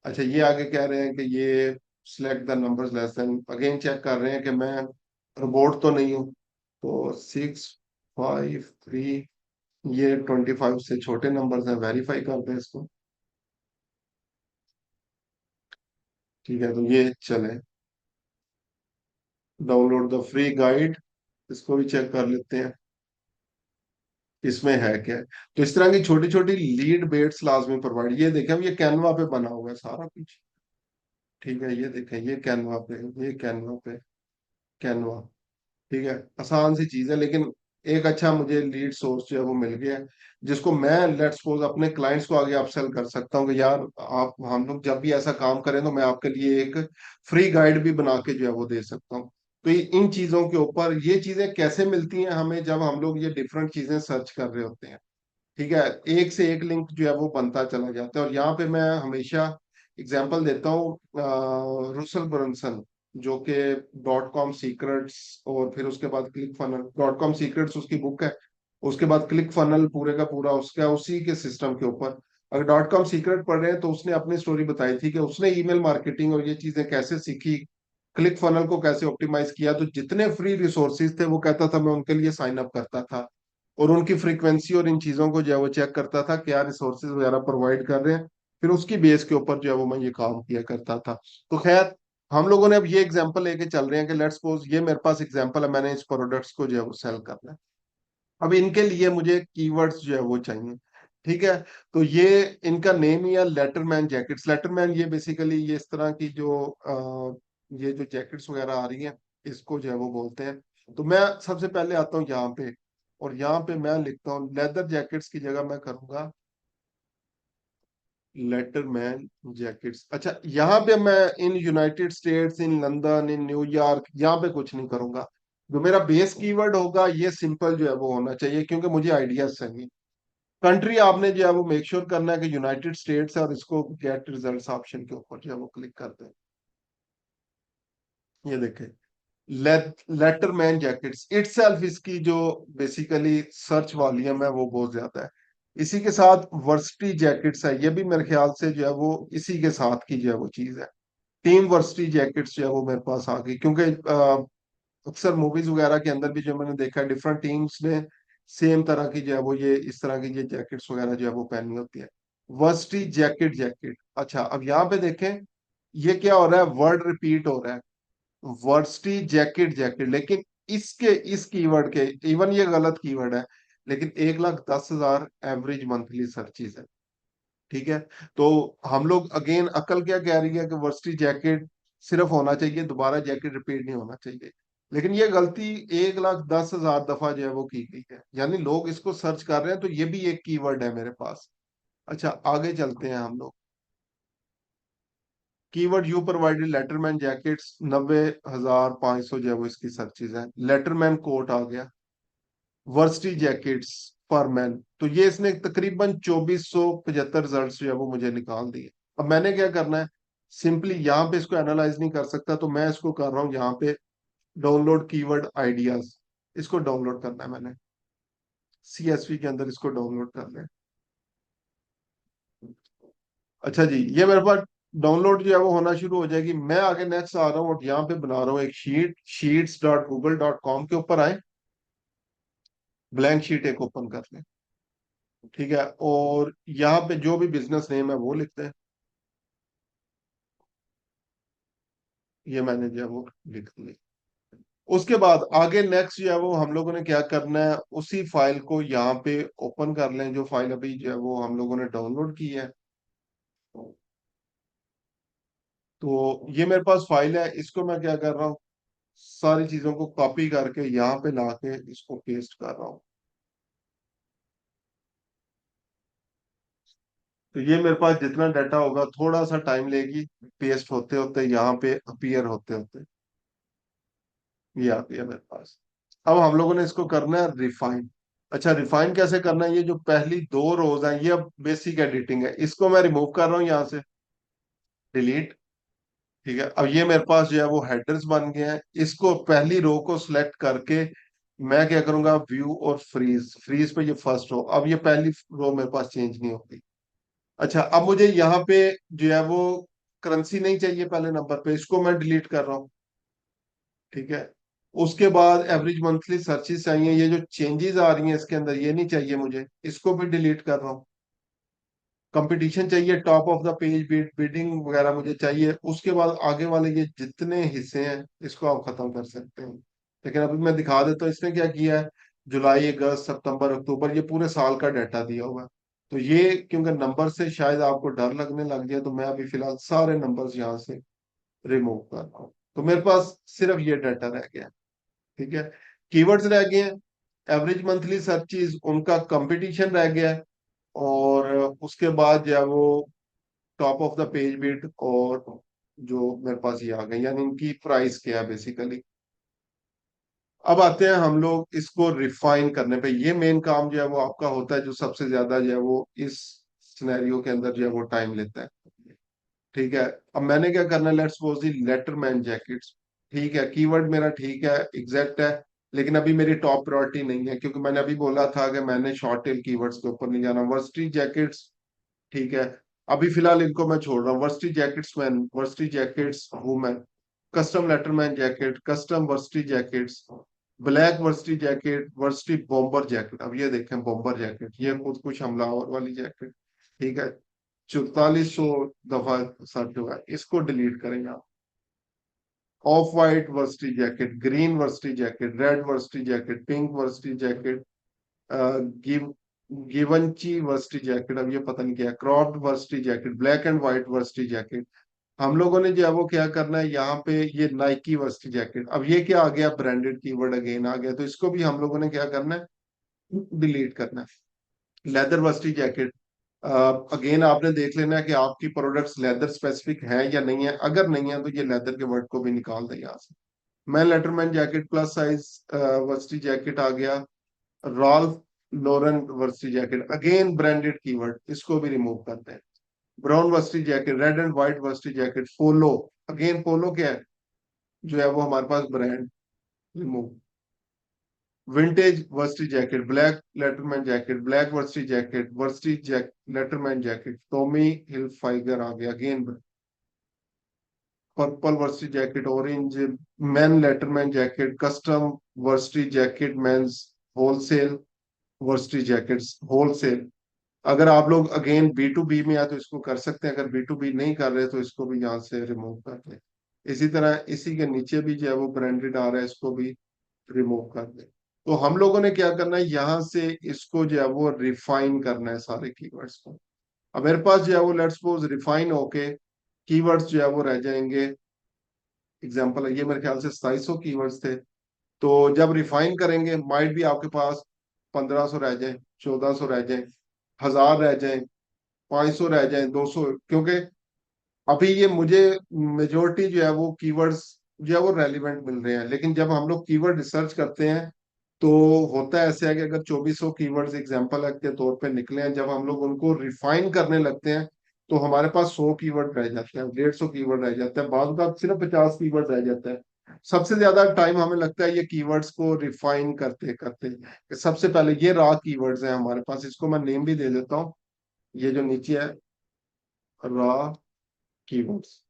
अच्छा, ये आगे कह रहे हैं कि ये select the numbers less than, again check कर रहे हैं कि मैं रोबोट तो नहीं हूँ। तो 653, ये 25 से छोटे नंबर्स हैं, वेरीफाई कर दें इसको। ठीक है, तो ये चले, डाउनलोड द फ्री गाइड, इसको भी चेक कर लेते हैं इसमें है क्या है। तो इस तरह की छोटी छोटी लीड बेट्स लाजमी प्रोवाइड, ये देखें, अब ये कैनवा पे बना हुआ है सारा कुछ। ठीक है, ये देखें, ये कैनवा पे, ये कैनवा पे, कैनवा। ठीक है, आसान सी चीज है, लेकिन एक अच्छा मुझे लीड सोर्स जो है वो मिल गया है, जिसको मैं लेट्स सपोज अपने क्लाइंट्स को आगे अपसेल कर सकता हूँ कि यार आप, हम लोग जब भी ऐसा काम करें तो मैं आपके लिए एक फ्री गाइड भी बना के जो है वो दे सकता हूँ। तो इन चीजों के ऊपर, ये चीजें कैसे मिलती हैं हमें, जब हम लोग ये डिफरेंट चीजें सर्च कर रहे होते हैं। ठीक है, एक से एक लिंक जो है वो बनता चला जाता है। और यहाँ पे मैं हमेशा एग्जांपल देता हूँ, रुसल ब्रंसन, जो कि डॉट कॉम सीक्रेट्स, और फिर उसके बाद click funnel, dot com secrets उसकी बुक है, उसके बाद क्लिक फनल पूरे का पूरा उसका उसी के सिस्टम के ऊपर। अगर डॉट कॉम सीक्रेट पढ़ रहे हैं तो उसने अपनी स्टोरी बताई थी कि उसने ईमेल मार्केटिंग और ये चीजें कैसे सीखी, क्लिक फनल को कैसे ऑप्टिमाइज किया। तो जितने फ्री रिसोर्सेज थे वो कहता था मैं उनके लिए साइन अप करता था, और उनकी फ्रीक्वेंसी और इन चीजों को जो है वो चेक करता था, क्या रिसोर्सेज वगैरह प्रोवाइड कर रहे हैं, फिर उसकी बेस के ऊपर जो है वो मैं ये काम किया करता था। तो खैर, हम लोगों ने अब ये एग्जांपल लेके चल रहे हैं कि लेट्स सपोज ये मेरे पास एग्जांपल है, मैंने इस प्रोडक्ट्स को जो है वो सेल करना है। अब इनके लिए मुझे कीवर्ड्स जो है वो चाहिए। ठीक है, तो ये इनका नेम ही है लेटरमैन जैकेट्स। लेटरमैन ये बेसिकली ये इस तरह की जो ये जो जैकेट्स वगैरह आ रही हैं, इसको जो है वो बोलते हैं। तो मैं सबसे पहले आता हूँ यहाँ पे, और यहाँ पे मैं लिखता हूँ लेदर जैकेट्स की जगह मैं करूंगा लेटरमैन जैकेट्स। अच्छा, यहाँ पे मैं इन United states, in London, in New York, यहाँ पे कुछ नहीं करूंगा। जो मेरा बेस कीवर्ड होगा ये सिंपल जो है वो होना चाहिए, क्योंकि मुझे आइडियाज चाहिए। कंट्री आपने जो है वो मेक श्योर करना है कि यूनाइटेड स्टेट्स है, और इसको गेट रिजल्ट्स ऑप्शन के ऊपर जो है वो क्लिक करते हैं। ये देखें, लेटरमैन जैकेट्स इटसेल्फ इसकी जो बेसिकली सर्च वॉल्यूम है वो बहुत ज्यादा है। इसी के साथ वर्सिटी जैकेट्स है, ये भी मेरे ख्याल से जो है वो इसी के साथ की जो है वो चीज है। टीम वर्सिटी जैकेट्स जो है वो मेरे पास आ गई, क्योंकि अक्सर मूवीज वगैरह के अंदर भी जो मैंने देखा है, डिफरेंट टीम्स ने सेम तरह की जो है वो ये इस तरह की ये जैकेट्स वगैरह जो है वो पहनी होती है। Varsity jacket, jacket. अच्छा, अब यहाँ पे देखें, ये क्या हो रहा है, वर्ड रिपीट हो रहा है, वर्सिटी जैकेट, जैकेट, लेकिन इसके इस कीवर्ड के, इवन ये गलत कीवर्ड है, लेकिन 1,10,000 एवरेज मंथली सर्चेज है। ठीक है, तो हम लोग अगेन अकल क्या कह रही है कि वर्सिटी जैकेट सिर्फ होना चाहिए, दोबारा जैकेट रिपीट नहीं होना चाहिए। लेकिन ये गलती 1,10,000 दफा जो है वो की गई है, यानी लोग इसको सर्च कर रहे हैं, तो ये भी एक कीवर्ड है मेरे पास। अच्छा, आगे चलते हैं हम लोग। Keyword you provided Letterman jackets, 90,500 जो है वो इसकी सर्चेज है। लेटरमैन कोट आ गया, वर्सिटी जैकेट्स फॉर मैन, तो ये इसने तकरीबन 2,475 रिजल्ट जो है वो मुझे निकाल दिए। अब मैंने क्या करना है, सिंपली यहाँ पे इसको एनालाइज नहीं कर सकता, तो मैं इसको कर रहा हूँ यहाँ पे डाउनलोड कीवर्ड आइडियाज, इसको डाउनलोड करना है मैंने, सीएसवी के अंदर इसको डाउनलोड करना है। अच्छा जी, ये मेरे पास डाउनलोड जो है वो होना शुरू हो जाएगी। मैं आगे नेक्स्ट आ रहा हूँ और यहाँ पे बना रहा हूँ एक शीट, sheets.google.com के ऊपर आए, ब्लैंक शीट एक ओपन कर लें। ठीक है, और यहाँ पे जो भी बिजनेस नेम है वो लिखते हैं, ये मैंने जो है वो लिख ली। उसके बाद आगे नेक्स्ट जो है वो हम लोगों ने क्या करना है, उसी फाइल को यहाँ पे ओपन कर लें, जो फाइल अभी जो है वो हम लोगों ने डाउनलोड की है। तो ये मेरे पास फाइल है, इसको मैं क्या कर रहा हूँ, सारी चीजों को कॉपी करके यहाँ पे लाके इसको पेस्ट कर रहा हूँ। तो ये मेरे पास जितना डाटा होगा थोड़ा सा टाइम लेगी, पेस्ट होते होते यहाँ पे अपीयर होते होते, ये आ गया मेरे पास। अब हम लोगों ने इसको करना है रिफाइन। अच्छा, रिफाइन कैसे करना है, ये जो पहली दो रोज हैं ये अब बेसिक एडिटिंग है, इसको मैं रिमूव कर रहा हूँ यहाँ से, डिलीट। ठीक है, अब ये मेरे पास जो है वो हेडर्स बन गए हैं, इसको पहली रो को सिलेक्ट करके मैं क्या करूंगा, व्यू और फ्रीज, फ्रीज पे ये फर्स्ट रो, अब ये पहली रो मेरे पास चेंज नहीं होगी। अच्छा, अब मुझे यहाँ पे जो है वो करेंसी नहीं चाहिए पहले नंबर पे, इसको मैं डिलीट कर रहा हूँ। ठीक है। उसके बाद एवरेज मंथली सर्चेस चाहिए, ये जो चेंजेस आ रही हैं इसके अंदर ये नहीं चाहिए मुझे, इसको भी डिलीट कर रहा हूँ। कंपटीशन चाहिए, top of the page bidding वगैरह मुझे चाहिए। उसके बाद आगे वाले ये जितने हिस्से हैं इसको आप खत्म कर सकते हैं। लेकिन अभी मैं दिखा देता हूँ इसने क्या किया है। जुलाई, अगस्त, सितंबर, अक्टूबर, ये पूरे साल का डाटा दिया हुआ है। तो ये क्योंकि नंबर से शायद आपको डर लगने लग गया, तो मैं अभी फिलहाल सारे नंबर्स यहाँ से रिमूव कर रहा हूँ। तो मेरे पास सिर्फ ये डाटा रह गया। ठीक है। कीवर्ड्स रह गए हैं, एवरेज मंथली सर्चेज, उनका कंपटीशन रह गया है, और उसके बाद जो है वो top of the page bit, और जो मेरे पास ये आ गए, यानी इनकी प्राइस क्या है बेसिकली। अब आते हैं हम लोग इसको रिफाइन करने पे। ये मेन काम जो है वो आपका होता है, जो सबसे ज्यादा जो है वो इस सिनेरियो के अंदर जो है वो टाइम लेता है। ठीक है। अब मैंने क्या करना है, let's suppose the Letterman jackets. ठीक है, कीवर्ड मेरा ठीक है, एग्जैक्ट है, लेकिन अभी मेरी टॉप प्रायोरिटी नहीं है, क्योंकि मैंने अभी बोला था कि मैंने शॉर्ट टेल कीवर्ड्स के ऊपर नहीं जाना। वर्सिटी जैकेट्स, ठीक है, अभी फिलहाल इनको मैं छोड़ रहा हूँ। Varsity jackets man, varsity jackets women, custom Letterman jacket, custom varsity jackets, black varsity jacket, varsity bomber jacket. अब ये देखें बॉम्बर जैकेट, ये खुद कुछ हमलावर वाली जैकेट। ठीक है। 4400 दफा सर्च हुआ है, इसको डिलीट करेंगे आप। Off white varsity jacket, green varsity jacket, red varsity jacket, pink varsity jacket, give Givenchy varsity jacket, अब ये पता नहीं क्या, cropped varsity jacket, black and white varsity jacket. हम लोगों ने जो है वो क्या करना है, यहाँ पे ये नाइकी वर्सिटी जैकेट, अब ये क्या आ गया, ब्रांडेड कीवर्ड अगेन आ गया, तो इसको भी हम लोगों ने क्या करना है, डिलीट करना है। लेदर वर्सिटी जैकेट, अगेन आपने देख लेना है कि आपकी प्रोडक्ट्स लेदर स्पेसिफिक हैं या नहीं है, अगर नहीं है तो ये लेदर के वर्ड को भी निकाल दें यहाँ से। मैं letterman jacket plus size varsity jacket आ गया। Ralph Lauren varsity jacket, again branded keyword, इसको भी रिमूव करते हैं। Brown varsity jacket, red and white varsity jacket, polo, again polo क्या है, जो है वो हमारे पास brand, remove. Vintage varsity jacket, black letterman jacket, black varsity jacket, varsity letterman jacket, Tommy Hilfiger आ गया again. Purple varsity jacket, orange man letterman jacket, custom varsity jacket men's, wholesale varsity jackets, wholesale. अगर आप लोग again B to be में आए तो इसको कर सकते हैं, अगर बी टू बी नहीं कर रहे तो इसको भी यहाँ से रिमूव कर दें। इसी तरह इसी के नीचे भी जो है वो ब्रांडेड आ रहा है, इसको भी रिमूव कर दें। तो हम लोगों ने क्या करना है, यहाँ से इसको जो है वो रिफाइन करना है सारे कीवर्ड्स को। अब मेरे पास जो है वो लेट्स सपोज रिफाइन होके कीवर्ड्स जो है वो रह जाएंगे। एग्जाम्पल है, ये मेरे ख्याल से 2700 कीवर्ड्स थे। तो जब रिफाइन करेंगे माइट भी आपके पास 1500 रह जाए, 1400 रह जाए, 1000 रह जाए, 500 रह जाए, 200, क्योंकि अभी ये मुझे मेजोरिटी जो है वो कीवर्ड्स जो है वो रेलिवेंट मिल रहे हैं। लेकिन जब हम लोग कीवर्ड रिसर्च करते हैं तो होता है ऐसे है कि अगर 2400 कीवर्ड्स एग्जाम्पल के तौर पे निकले हैं, जब हम लोग उनको रिफाइन करने लगते हैं तो हमारे पास 100 कीवर्ड रह जाते हैं, 150 कीवर्ड रह जाता है, बाद का सिर्फ 50 कीवर्ड रह जाता है। सबसे ज्यादा टाइम हमें लगता है ये कीवर्ड्स को रिफाइन करते करते। सबसे पहले ये रॉ कीवर्ड्स हैं हमारे पास, इसको मैं नेम भी दे देता हूँ, ये जो नीचे है रॉ कीवर्ड्स।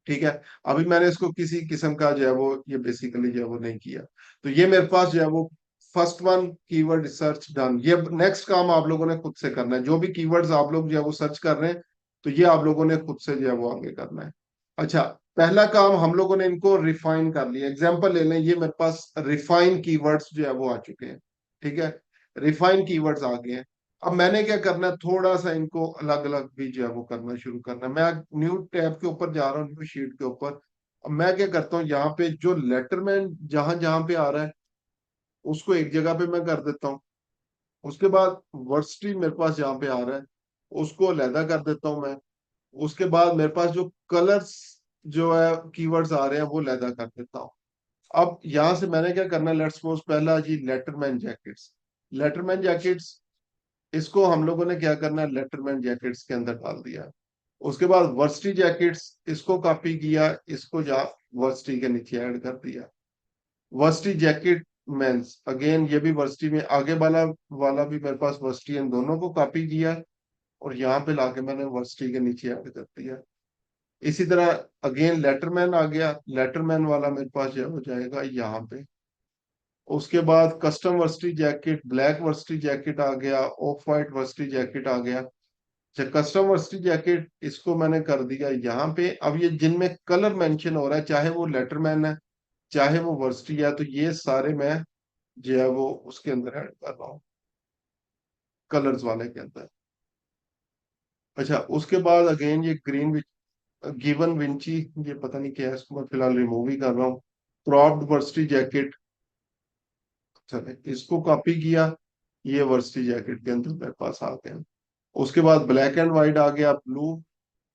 ठीक है। अभी मैंने इसको किसी किस्म का जो है वो ये बेसिकली जो है वो नहीं किया। तो ये मेरे पास जो है वो first one keyword research done. ये नेक्स्ट काम आप लोगों ने खुद से करना है, जो भी कीवर्ड्स आप लोग जो है वो सर्च कर रहे हैं तो ये आप लोगों ने खुद से जो है वो आगे करना है। अच्छा, पहला काम हम लोगों ने इनको रिफाइन कर लिया। एग्जाम्पल ले लें, ये मेरे पास रिफाइन कीवर्ड्स जो है वो आ चुके हैं। ठीक है, रिफाइन कीवर्ड्स आ गए हैं। अब मैंने क्या करना है, थोड़ा सा इनको अलग अलग भी जो है वो करना शुरू करना है। मैं न्यू टैब के ऊपर जा रहा हूँ, न्यू शीट के ऊपर। अब मैं क्या करता हूँ, यहाँ पे जो लेटरमैन जहां जहां पे आ रहा है उसको एक जगह पे मैं कर देता हूँ। उसके बाद वर्सिटी मेरे पास जहाँ पे आ रहा है उसको अलहदा कर देता हूँ मैं। उसके बाद मेरे पास जो कलर्स जो है कीवर्ड्स आ रहे हैं वो अलहदा कर देता हूँ। अब यहाँ से मैंने क्या करना है, लेट्स सपोज पहला जी लेटरमैन जैकेट्स। लेटरमैन जैकेट्स, इसको हम लोगों ने क्या करना है, लेटरमैन जैकेट्स के अंदर डाल दिया। उसके बाद वर्सिटी जैकेट्स, इसको कॉपी किया, इसको जा वर्सिटी के नीचे ऐड कर दिया। वर्सिटी जैकेट मेंस, अगेन ये भी वर्सिटी में आगे वाला वाला भी मेरे पास वर्सिटी, इन दोनों को कॉपी किया और यहाँ पे लाके मैंने वर्सिटी के नीचे ऐड कर दिया। इसी तरह अगेन लेटरमैन आ गया, लेटरमैन वाला मेरे पास जो हो जाएगा यहाँ पे। उसके बाद custom varsity jacket, black varsity jacket आ गया, ऑफ वाइट वर्सिटी जैकेट आ गया। अच्छा, कस्टम वर्सिटी जैकेट इसको मैंने कर दिया यहाँ पे। अब ये जिनमें कलर मेंशन हो रहा है, चाहे वो लेटरमैन है चाहे वो वर्सिटी है, तो ये सारे मैं जो है वो उसके अंदर ऐड कर रहा हूँ, कलर्स वाले के अंदर। अच्छा, उसके बाद अगेन ये ग्रीन गिवन विंची, ये पता नहीं क्या है, इसको मैं फिलहाल रिमूव ही कर रहा हूँ। क्रॉप्ड वर्सिटी जैकेट, चले इसको कॉपी किया, ये वर्सिटी जैकेट के अंदर मेरे पास आ गया। उसके बाद ब्लैक एंड व्हाइट आ गया, ब्लू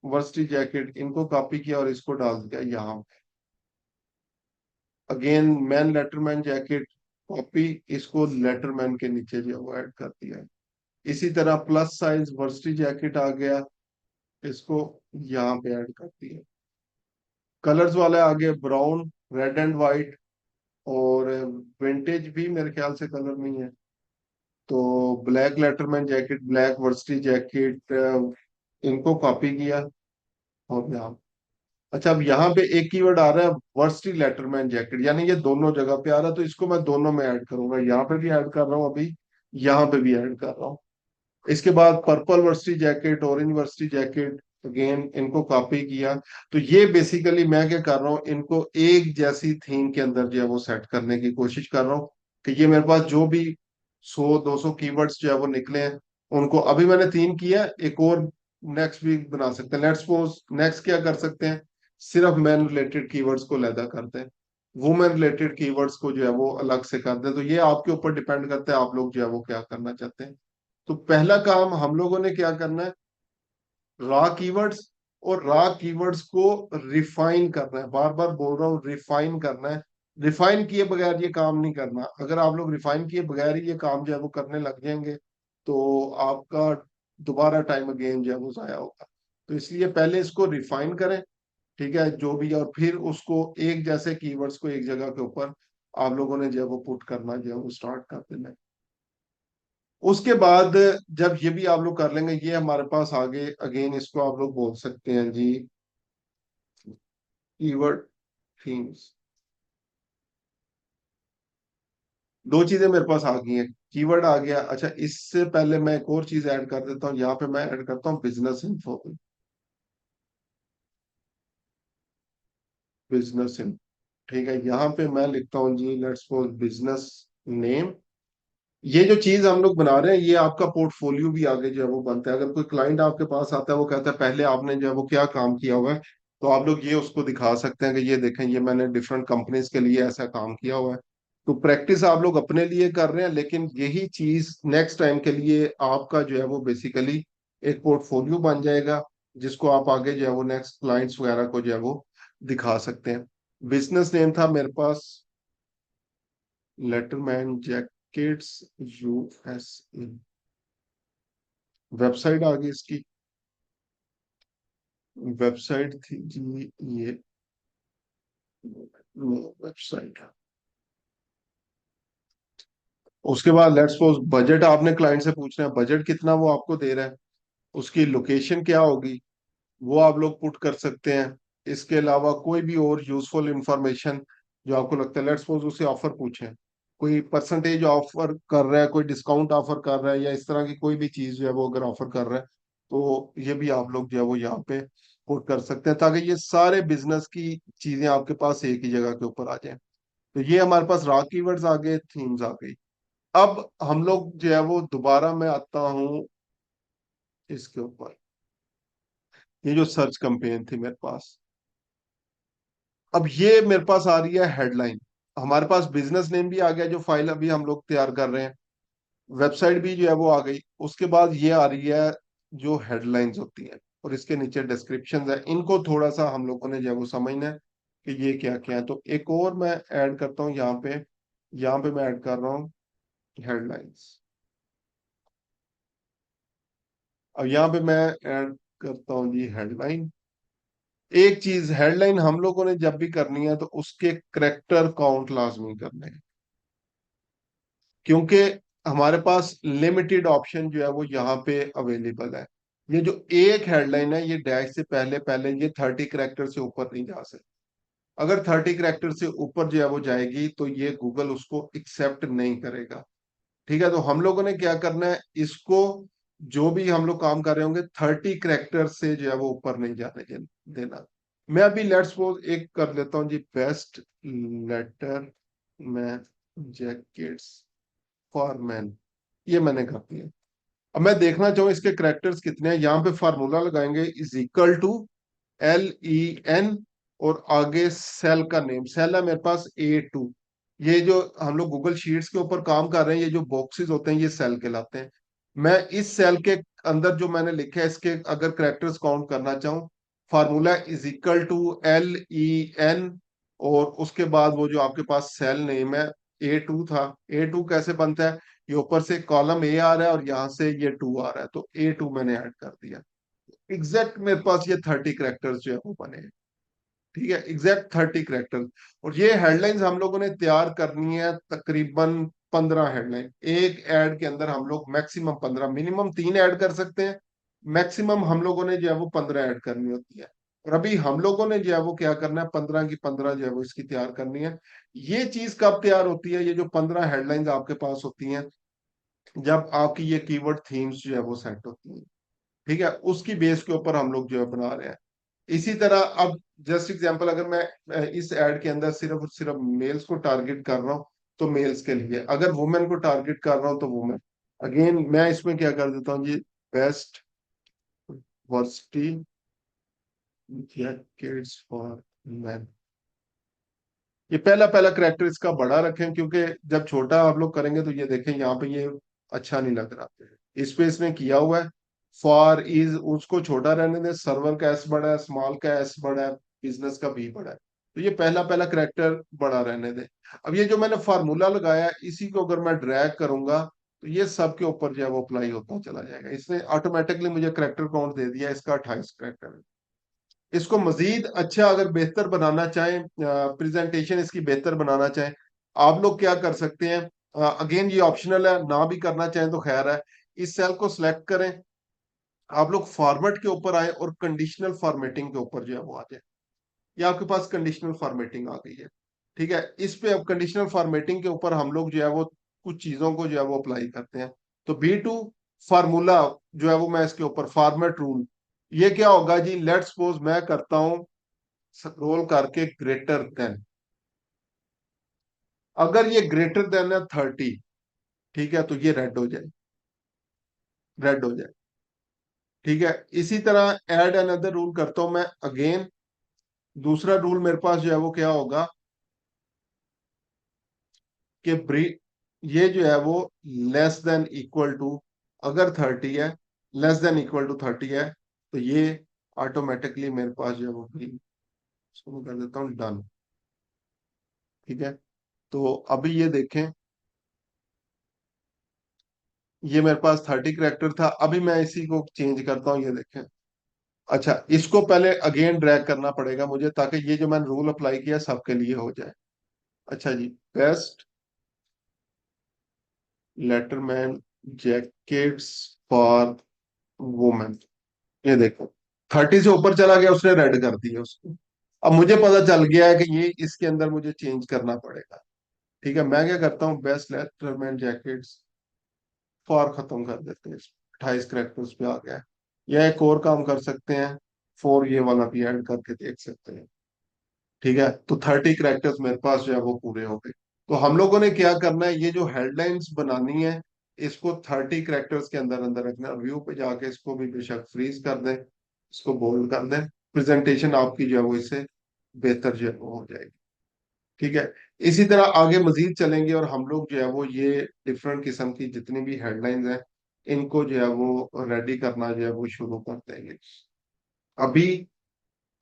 वर्सिटी जैकेट, इनको कॉपी किया और इसको डाल दिया यहाँ। Again man letterman jacket, copy, इसको लेटरमैन के नीचे जो है वो ऐड कर दिया है। इसी तरह प्लस साइज वर्सिटी जैकेट आ गया, इसको यहाँ पे ऐड कर दिया। कलर्स वाले आ गए, ब्राउन, रेड एंड व्हाइट, और विंटेज भी मेरे ख्याल से कलर में ही है। तो black letterman jacket, black varsity jacket, इनको कॉपी किया और यहाँ। अच्छा, अब यहाँ पे एक कीवर्ड आ रहा है वर्सिटी लेटरमैन जैकेट, यानी ये दोनों जगह पे आ रहा है, तो इसको मैं दोनों में ऐड करूंगा, यहाँ पे भी ऐड कर रहा हूँ अभी, यहाँ पे भी ऐड कर रहा हूँ। इसके बाद purple varsity jacket, orange varsity jacket, again इनको कॉपी किया। तो ये बेसिकली मैं क्या कर रहा हूँ, इनको एक जैसी थीम के अंदर जो है वो सेट करने की कोशिश कर रहा हूँ, कि ये मेरे पास जो भी 100-200 कीवर्ड्स जो है वो निकले हैं, उनको अभी मैंने 3 किया, एक और नेक्स्ट वीक बना सकते हैं। लेट्स सपोज नेक्स्ट क्या कर सकते हैं, सिर्फ मैन रिलेटेड कीवर्ड्स को लैदा करते हैं, वुमेन रिलेटेड कीवर्ड्स को जो है वो अलग से करते हैं। तो ये आपके ऊपर डिपेंड करता है, आप लोग जो है वो क्या करना चाहते हैं। तो पहला काम हम लोगों ने क्या करना है, रॉ कीवर्ड्स, और रॉ कीवर्ड्स को रिफाइन करना है। बार बार बोल रहा हूँ, रिफाइन करना है। रिफाइन किए बगैर ये काम नहीं करना। अगर आप लोग रिफाइन किए बगैर ही ये काम जो है वो करने लग जाएंगे, तो आपका दोबारा टाइम अगेन जो है वो जाया होगा। तो इसलिए पहले इसको रिफाइन करें, ठीक है, जो भी, और फिर उसको एक जैसे कीवर्ड्स को एक जगह के ऊपर आप लोगों ने जो है वो पुट करना जो है वो स्टार्ट कर देना है। उसके बाद जब ये भी आप लोग कर लेंगे, ये हमारे पास आगे अगेन इसको आप लोग बोल सकते हैं जी कीवर्ड थीम्स। दो चीजें मेरे पास आ गई हैं, कीवर्ड आ गया। अच्छा, इससे पहले मैं एक और चीज ऐड कर देता हूँ, यहाँ पे मैं ऐड करता हूँ बिजनेस इन्फो। बिजनेस इन्फो, ठीक है, यहाँ पे मैं लिखता हूँ जी, लेट्स सपोज बिजनेस नेम। ये जो चीज हम लोग बना रहे हैं, ये आपका पोर्टफोलियो भी आगे जो है वो बनता है। अगर कोई क्लाइंट आपके पास आता है, वो कहता है पहले आपने जो है वो क्या काम किया हुआ है, तो आप लोग ये उसको दिखा सकते हैं कि ये देखें, ये मैंने डिफरेंट कंपनीज के लिए ऐसा काम किया हुआ है। तो प्रैक्टिस आप लोग अपने लिए कर रहे हैं, लेकिन यही चीज नेक्स्ट टाइम के लिए आपका जो है वो बेसिकली एक पोर्टफोलियो बन जाएगा, जिसको आप आगे जो है वो नेक्स्ट क्लाइंट्स वगैरह को जो है वो दिखा सकते हैं। बिजनेस नेम था मेरे पास लेटरमैन जैकेट्स USA। वेबसाइट आ गई इसकी, वेबसाइट थी जी ये वेबसाइट। उसके बाद लेट्स सपोज बजट आपने क्लाइंट से पूछना है, बजट कितना वो आपको दे रहा है, उसकी लोकेशन क्या होगी, वो आप लोग पुट कर सकते हैं। इसके अलावा कोई भी और यूजफुल इंफॉर्मेशन जो आपको लगता है, लेट्स सपोज उसे ऑफर पूछें, कोई परसेंटेज ऑफर कर रहा है, कोई डिस्काउंट ऑफर कर रहा है, या इस तरह की कोई भी चीज जो है वो अगर ऑफर कर रहा है, तो ये भी आप लोग जो है वो यहाँ पे पुट कर सकते हैं, ताकि ये सारे बिजनेस की चीजें आपके पास एक ही जगह के ऊपर आ जाए। तो ये हमारे पास रॉ कीवर्ड्स आ गए, थीम्स आ गई। अब हम लोग जो है वो दोबारा मैं आता हूँ इसके ऊपर, ये जो सर्च कैंपेन थी मेरे पास, अब ये मेरे पास आ रही है हेडलाइन। हमारे पास बिजनेस नेम भी आ गया, जो फाइल अभी हम लोग तैयार कर रहे हैं, वेबसाइट भी जो है वो आ गई। उसके बाद ये आ रही है जो हेडलाइंस होती है, और इसके नीचे डिस्क्रिप्शन है, इनको थोड़ा सा हम लोगों ने जो है वो समझना है कि ये क्या क्या है। तो एक और मैं ऐड करता हूँ यहाँ पे, यहाँ पे मैं ऐड कर रहा हूँ हेडलाइंस। अब यहाँ पे मैं ऐड करता हूँ जी हेडलाइन। एक चीज, हेडलाइन हम लोगों ने जब भी करनी है तो उसके करेक्टर काउंट लाजमी करने हैं, क्योंकि हमारे पास लिमिटेड ऑप्शन जो है वो यहाँ पे अवेलेबल है। ये जो एक हेडलाइन है, ये डैश से पहले पहले ये 30 कैरेक्टर से ऊपर नहीं जा सकती। अगर 30 कैरेक्टर से ऊपर जो है वो जाएगी तो ये गूगल उसको एक्सेप्ट नहीं करेगा। ठीक है, तो हम लोगों ने क्या करना है, इसको जो भी हम लोग काम कर रहे होंगे 30 कैरेक्टर से जो है वो ऊपर नहीं जाने देना। मैं अभी लेट्स सपोज एक कर लेता हूँ जी, best letterman jackets for man, ये मैंने कर दिया। अब मैं देखना चाहूँ इसके करेक्टर्स कितने हैं, यहाँ पे फार्मूला लगाएंगे इज इक्वल टू LEN, और आगे सेल का नेम, सेल है मेरे पास A2। ये जो हम लोग गूगल शीट्स के ऊपर काम कर रहे हैं, ये जो बॉक्सेस होते हैं ये सेल कहलाते हैं। मैं इस सेल के अंदर जो मैंने लिखा है इसके अगर करेक्टर्स काउंट करना चाहूँ, formula is equal to LEN, और उसके बाद वो जो आपके पास सेल नेम है A2 था। A2 कैसे बनता है, ये ऊपर से कॉलम A आ रहा है और यहाँ से ये 2 आ रहा है, तो A2 मैंने ऐड कर दिया। एग्जैक्ट मेरे पास ये 30 कैरेक्टर्स जो है वो बने हैं। ठीक है, एग्जैक्ट 30 कैरेक्टर्स। और ये हेडलाइंस हम लोगों ने तैयार करनी है तकरीबन 15 हेडलाइन। एक ऐड के अंदर हम लोग मैक्सिमम 15, मिनिमम 3 ऐड कर सकते हैं, मैक्सिमम हम लोगों ने जो है वो 15 ऐड करनी होती है। और अभी हम लोगों ने जो है वो क्या करना है, 15 की 15 जो है वो इसकी तैयार करनी है। ये चीज कब तैयार होती है, ये जो 15 हेडलाइंस आपके पास होती हैं, जब आपकी ये कीवर्ड थीम्स जो है वो सेट होती है। ठीक है, उसकी बेस के ऊपर हम लोग जो है बना रहे हैं। इसी तरह अब जस्ट एग्जांपल, अगर मैं इस ऐड के अंदर सिर्फ और सिर्फ मेल्स को टारगेट कर रहा हूं तो मेल्स के लिए, अगर वुमेन को टारगेट कर रहा हूं तो वुमेन। अगेन मैं इसमें क्या कर देता हूँ जी, best varsity jackets for man. ये पहला पहला करेक्टर इसका बड़ा रखें, क्योंकि जब छोटा आप लोग करेंगे तो ये देखें यहाँ पे ये अच्छा नहीं लग रहा। इस पे इसने किया हुआ है फॉर इज, उसको छोटा रहने दें, सर्वर का एस बड़ा है, स्मॉल का एस बड़ा है, बिजनेस का बी बड़ा है, तो ये पहला पहला करेक्टर बड़ा रहने दें। अब ये जो मैंने फार्मूला लगाया है, इसी को अगर मैं ड्रैग करूंगा तो ये सबके ऊपर जो है वो अप्लाई होता चला जाएगा। इसने ऑटोमेटिकली मुझे करेक्टर काउंट दे दिया, इसका 28 करेक्टर है। इसको मजीद अच्छा अगर बेहतर बनाना चाहें, प्रेजेंटेशन इसकी बेहतर बनाना चाहें, आप लोग क्या कर सकते हैं, अगेन ये ऑप्शनल है, ना भी करना चाहें तो खैर है। इस सेल को सिलेक्ट करें, आप लोग फॉर्मेट के ऊपर आए और कंडीशनल फॉर्मेटिंग के ऊपर जो है वो आ जाए। ये आपके पास कंडीशनल फॉर्मेटिंग आ गई है। ठीक है, इस पे अब कंडीशनल फॉर्मेटिंग के ऊपर हम लोग जो है वो कुछ चीजों को जो है वो अप्लाई करते हैं। तो B2 फार्मूला जो है वो मैं इसके ऊपर फॉर्मेट रूल, ये क्या होगा जी, लेट्स सपोज मैं करता हूं स्क्रॉल करके ग्रेटर देन, अगर ये ग्रेटर देन है 30, ठीक है, तो ये रेड हो जाए, रेड हो जाए। ठीक है, इसी तरह ऐड अनदर रूल करता हूं मैं अगेन। दूसरा रूल मेरे पास जो है वो क्या होगा कि ब्री, ये जो है वो लेस देन इक्वल टू, अगर 30 है, लेस देन इक्वल टू 30 है, तो ये ऑटोमेटिकली मेरे पास जो है वो green, इसको मैं कर देता हूँ डन। ठीक है, तो अभी ये देखें, ये मेरे पास 30 करेक्टर था, अभी मैं इसी को चेंज करता हूँ, ये देखें। अच्छा, इसको पहले अगेन ड्रैग करना पड़ेगा मुझे, ताकि ये जो मैंने रूल अप्लाई किया सबके लिए हो जाए। अच्छा जी, best letterman jackets for women, ये देखो 30 से ऊपर चला गया, उसने रेड कर दिया उसको। अब मुझे पता चल गया है कि ये इसके अंदर मुझे चेंज करना पड़ेगा। ठीक है, मैं क्या करता हूँ, बेस्ट लेटरमैन जैकेट्स फॉर खत्म कर देते हैं, 28 करेक्टर्स पे आ गया। या एक और काम कर सकते हैं, फोर ये वाला भी ऐड करके देख सकते हैं। ठीक है, तो 30 करेक्टर्स मेरे पास जो है वो पूरे हो गए। तो हम लोगों ने क्या करना है, ये जो हेडलाइंस बनानी है, इसको 30 करेक्टर्स के अंदर अंदर रखना। व्यू पे जाके इसको भी बेशक फ्रीज कर दें, इसको बोल्ड कर दें, प्रेजेंटेशन आपकी जो है वो इससे बेहतर जो है वो हो जाएगी। ठीक है, इसी तरह आगे मजीद चलेंगे और हम लोग जो है वो ये डिफरेंट किस्म की जितनी भी हेडलाइंस हैं, इनको जो है वो रेडी करना जो है वो शुरू कर देंगे। अभी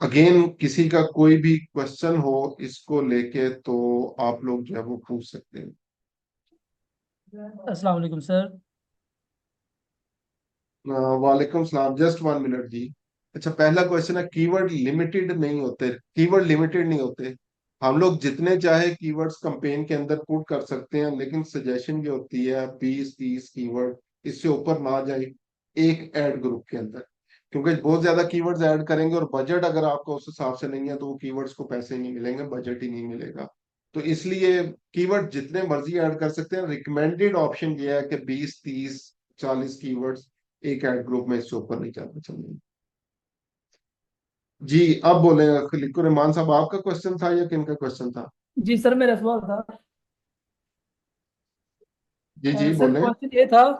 अगेन किसी का कोई भी क्वेश्चन हो इसको लेके तो आप लोग जो है वो पूछ सकते हैं। अस्सलाम वालेकुम सर। वालेकुम सलाम, जस्ट 1 मिनट जी। अच्छा, पहला क्वेश्चन है, कीवर्ड लिमिटेड नहीं होते, कीवर्ड लिमिटेड नहीं होते। हम लोग जितने चाहे कीवर्ड्स कंपेन के अंदर पुट कर सकते हैं, लेकिन सजेशन ये होती है 20-30 कीवर्ड, इससे ऊपर ना जाए एक एड ग्रुप के अंदर। क्योंकि बहुत ज्यादा कीवर्ड्स ऐड करेंगे और बजट अगर आपका उस हिसाब से नहीं है तो वो कीवर्ड्स को पैसे नहीं मिलेंगे, बजट ही नहीं मिलेगा। तो इसलिए कीवर्ड जितने मर्जी ऐड कर सकते हैं। रिकमेंडेड ऑप्शन ये है कि 20, 30, 40 कीवर्ड्स एक ऐड ग्रुप में, इससे ऊपर नहीं जाना चाहिए। जी, अब बोले लिखो रहमान साहब, आपका क्वेश्चन था या किन का क्वेश्चन था? जी सर, मेरा सवाल था। जी जी सर बोले। क्वेश्चन ये था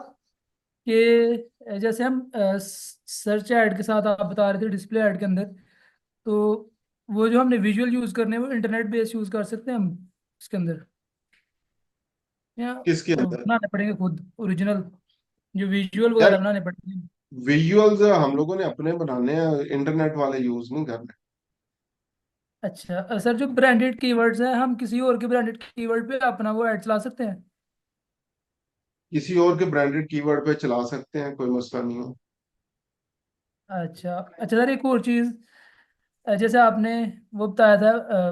कि जैसे हम सर्च ऐड के साथ आप बता रहे थे डिस्प्ले ऐड के अंदर, तो वो जो हमने विजुअल यूज करने हैं वो इंटरनेट बेस यूज कर सकते हैं हम इसके अंदर, या किसके अंदर? बनाने पड़ेंगे खुद ओरिजिनल, जो विजुअल यार वगैरह बनाने पड़ेंगे? विजुअल्स हम लोगों ने अपने बनाने हैं, इंटरनेट वाले यूज नहीं करने। अच्छा सर, जो ब्रांडेड कीवर्ड्स हैं हम किसी और के ब्रांडेड कीवर्ड पे अपना वो ऐड चला सकते हैं? किसी और के ब्रांडेड कीवर्ड पे चला सकते हैं, कोई मसला नहीं हो। अच्छा अच्छा सर, एक और चीज़, जैसे आपने वो बताया था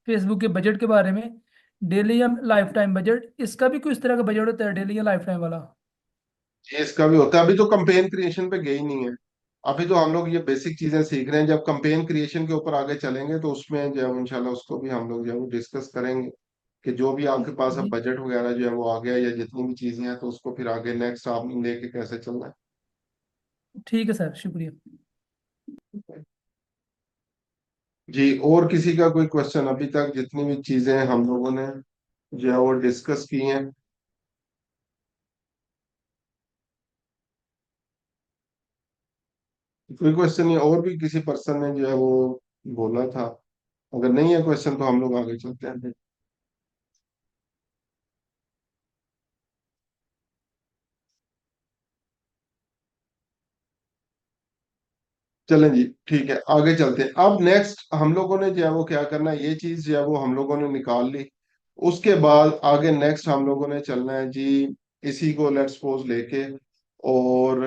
फेसबुक के बजट के बारे में, डेली या लाइफ टाइम बजट, इसका भी कुछ तरह का बजट होता है, डेली या लाइफ टाइम वाला? ये इसका भी होता है। अभी तो कंपेन क्रिएशन पे गए ही नहीं है। अभी तो हम लोग ये बेसिक चीजें सीख रहे हैं। जब कंपेन क्रिएशन के ऊपर आगे चलेंगे तो उसमें जो है इंशाल्लाह उसको भी हम लोग जो है वो डिस्कस करेंगे कि जो भी आपके पास अब जी बजट वगैरह जो है वो आ गया या जितनी भी चीजें हैं तो उसको फिर आगे नेक्स्ट आप लेके कैसे चलना ठीक है सर, शुक्रिया। है। जी, और किसी का कोई क्वेश्चन? अभी तक जितनी भी चीजें हम लोगों ने जो है वो डिस्कस की हैं। कोई क्वेश्चन नहीं? और भी किसी पर्सन ने जो है वो बोला था? अगर नहीं है क्वेश्चन तो हम लोग आगे चलते हैं। चलें जी, ठीक है, आगे चलते हैं। अब नेक्स्ट हम लोगों ने जो है वो क्या करना है, ये चीज जो है वो हम लोगों ने निकाल ली। उसके बाद आगे नेक्स्ट हम लोगों ने चलना है जी, इसी को लेट्स सपोज लेके। और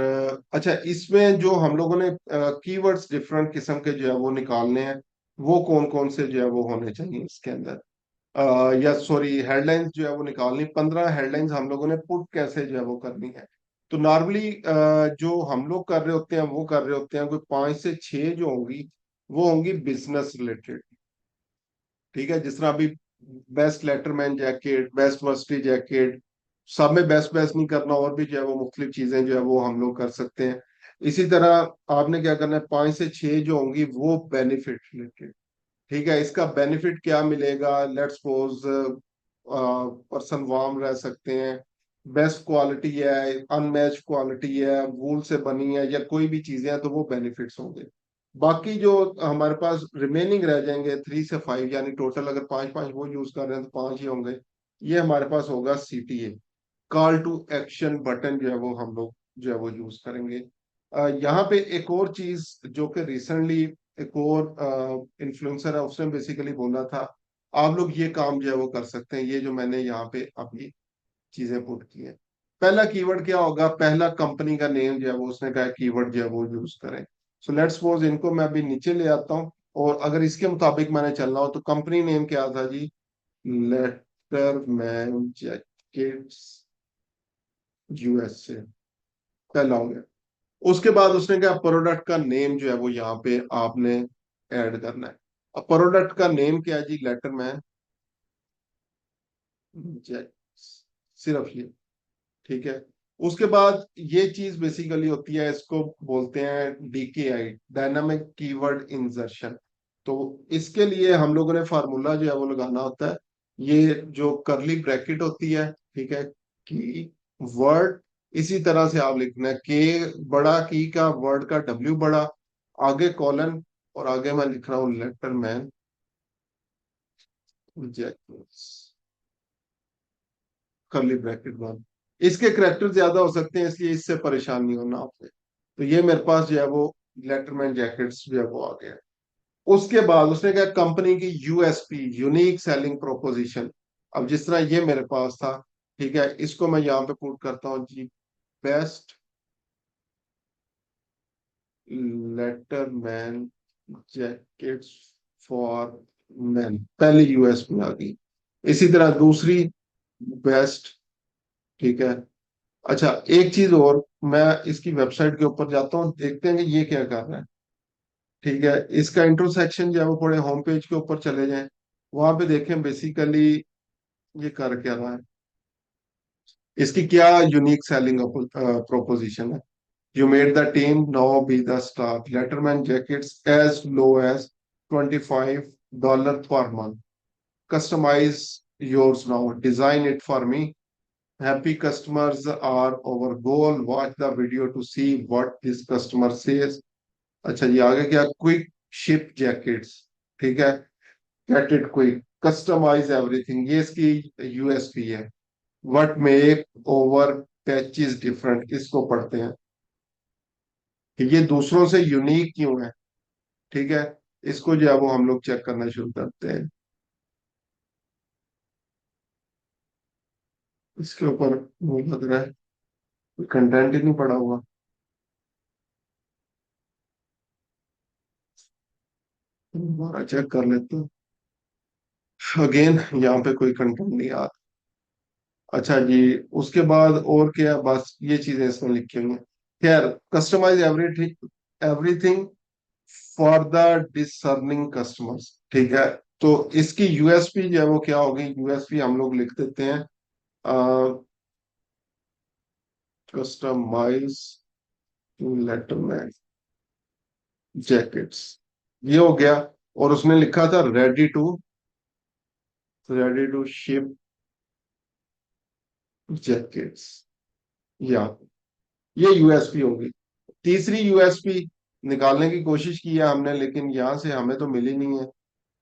अच्छा, इसमें जो हम लोगों ने कीवर्ड्स डिफरेंट किस्म के जो है वो निकालने हैं, वो कौन कौन से जो है वो होने चाहिए इसके अंदर? या सॉरी, हेडलाइंस जो है वो निकालनी, 15 हेडलाइंस हम लोगों ने पुट कैसे जो है वो करनी है। तो नॉर्मली जो हम लोग कर रहे होते हैं वो कर रहे होते हैं, कोई 5 से 6 जो होंगी वो होंगी बिजनेस रिलेटेड। ठीक है, जिस तरह अभी best Letterman jacket, best varsity jacket, सब में बेस्ट बेस्ट नहीं करना, और भी जो है वो मुख्तलिफ चीजें जो है वो हम लोग कर सकते हैं। इसी तरह आपने क्या करना है, 5 से 6 जो होंगी वो बेनिफिट रिलेटेड। ठीक है, इसका बेनिफिट क्या मिलेगा? लेट्स सपोज पर्सन वार्म रह सकते हैं, बेस्ट क्वालिटी है, अनमैच क्वालिटी है, वूल से बनी है, या कोई भी चीजें हैं तो वो बेनिफिट्स होंगे। बाकी जो हमारे पास रिमेनिंग रह जाएंगे 3 से 5, यानी टोटल अगर 5 5 वो यूज कर रहे हैं तो 5 ही होंगे। ये हमारे पास होगा CTA, call to action button जो है वो हम लोग जो है वो यूज करेंगे। यहाँ पे एक और चीज जो कि रिसेंटली एक और इन्फ्लुएंसर है उसने बेसिकली बोला था, आप लोग ये काम जो है वो कर सकते हैं, ये जो मैंने यहाँ पे अभी चीजें पुट की है। पहला कीवर्ड क्या होगा? पहला कंपनी का नेम जो है वो उसने कहा कीवर्ड जो है वो यूज करें। सो लेट्स सपोज इनको मैं अभी नीचे ले आता हूँ, और अगर इसके मुताबिक मैंने चलना हो तो कंपनी नेम क्या था जी? लेटरमैन जैकेट्स USA, पहला हो गया। उसके बाद उसने कहा प्रोडक्ट का नेम जो है वो यहाँ पे आपने ऐड करना है। अब प्रोडक्ट का नेम क्या है जी? लेटरमैन जैक, सिर्फ ये। ठीक है, उसके बाद ये चीज बेसिकली होती है, इसको बोलते हैं DKI, डायनामिक कीवर्ड इंसर्शन। तो इसके लिए हम लोगों ने फार्मूला जो है वो लगाना होता है। ये जो करली ब्रैकेट होती है, ठीक है, की वर्ड, इसी तरह से आप लिखना है के बड़ा, की का वर्ड का W बड़ा, आगे कॉलन, और आगे मैं लिख रहा हूँ letter man jack, curly bracket बंद। इसके करेक्टर ज्यादा हो सकते हैं, इसलिए इससे परेशान नहीं होना आपने। तो ये मेरे पास जो है वो लेटरमैन जैकेट्स जो है वो आ गया। उसके बाद उसने कहा कंपनी की USP, यूनिक सेलिंग प्रोपोजिशन। अब जिस तरह ये मेरे पास था, ठीक है, इसको मैं यहाँ पे पुट करता हूँ जी, best letterman jackets for man, पहली USP आ गई। इसी तरह दूसरी, बेस्ट, ठीक है, अच्छा, एक चीज और, मैं इसकी वेबसाइट के ऊपर जाता हूँ, देखते हैं कि ये क्या कर रहा है। ठीक है, इसका इंट्रो सेक्शन जो है वो थोड़े होम पेज के ऊपर चले जाएं, वहां पे देखें बेसिकली ये कर क्या रहा है, इसकी क्या यूनिक सेलिंग प्रोपोजिशन है। You made the team, now be the star. Letterman jackets as low as $25 per month. Customize yours now. Design it for me. Happy customers are our goal. Watch the video to see what this customer says. अच्छा जी, आगे क्या, quick ship jackets. ठीक है, get it quick, customise everything, ये इसकी USP है। What make over patches different, इसको पढ़ते हैं कि ये दूसरों से यूनिक क्यों है। ठीक है, इसको जो है वो हम लोग चेक करना शुरू करते हैं। इसके ऊपर वो लग रहा है कंटेंट ही नहीं पड़ा हुआ। दोबारा चेक कर लेते हैं अगेन, यहाँ पे कोई कंटेंट नहीं आ। अच्छा जी, उसके बाद और क्या, बस ये चीजें इसमें लिखी हुई हैं। खैर, customise everything, everything for the discerning customers. ठीक है, तो इसकी यूएसपी जो है वो क्या होगी, यूएसपी हम लोग लिख देते हैं कस्टमाइज लेटरमैन जैकेट्स, ये हो गया। और उसने लिखा था रेडी टू शिप जैकेट्स, या ये यूएसपी होगी। तीसरी यूएसपी निकालने की कोशिश की है हमने, लेकिन यहां से हमें तो मिली नहीं है।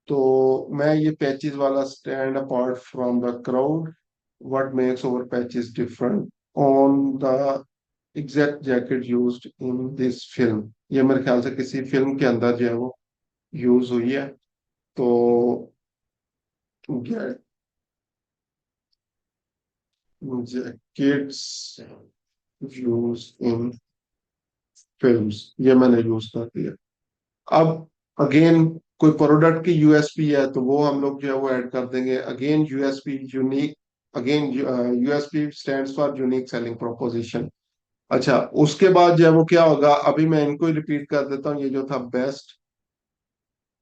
तो मैं ये पैचेस वाला, stand apart from the crowd, what makes over patches different on the exact jacket used in this film, ये मेरे ख्याल से किसी फिल्म के अंदर जो है वो यूज हुई है। तो जैकेट्स यूज इन फिल्म्स, ये मैंने यूज कर दिया। अब अगेन कोई प्रोडक्ट की यूएसपी है तो वो हम लोग जो है वो ऐड कर देंगे। Again USP unique, again USP stands for unique selling proposition. अच्छा, उसके बाद जो है वो क्या होगा, अभी मैं इनको ही रिपीट कर देता हूँ। ये जो था, best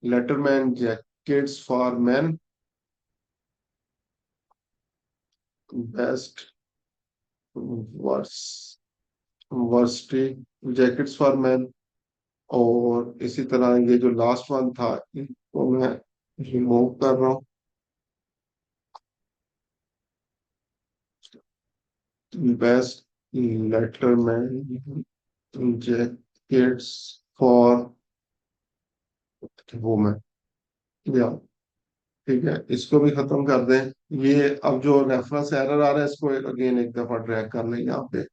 letterman jackets for man, best vers varsity jackets for man, और इसी तरह ये जो लास्ट वन था इसको मैं रिमूव कर रहा हूँ। Best letterman jackets for women, या ठीक है, इसको भी खत्म कर दें। ये अब जो रेफरेंस एरर आ रहा है इसको अगेन एक दफा ड्रैग कर लें यहाँ पे।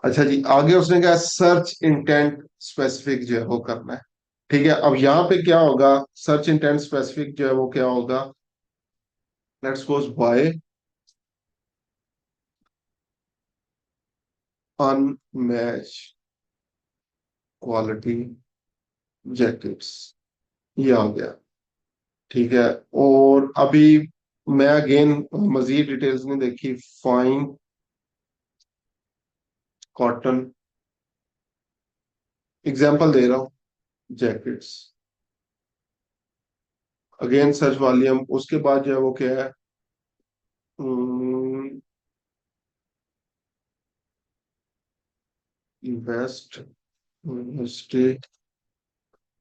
अच्छा जी, आगे उसने कहा सर्च इंटेंट स्पेसिफिक जो है वो करना है। ठीक है, अब यहाँ पे क्या होगा, सर्च इंटेंट स्पेसिफिक जो है वो क्या होगा, let's suppose buy unmatch quality jackets, ये आ गया। ठीक है, और अभी मैं अगेन मजीद डिटेल्स नहीं देखी, फाइन कॉटन, एग्जांपल दे रहा हूँ, जैकेट्स, अगेन सर्च वॉल्यूम, उसके बाद जो है वो क्या है, best state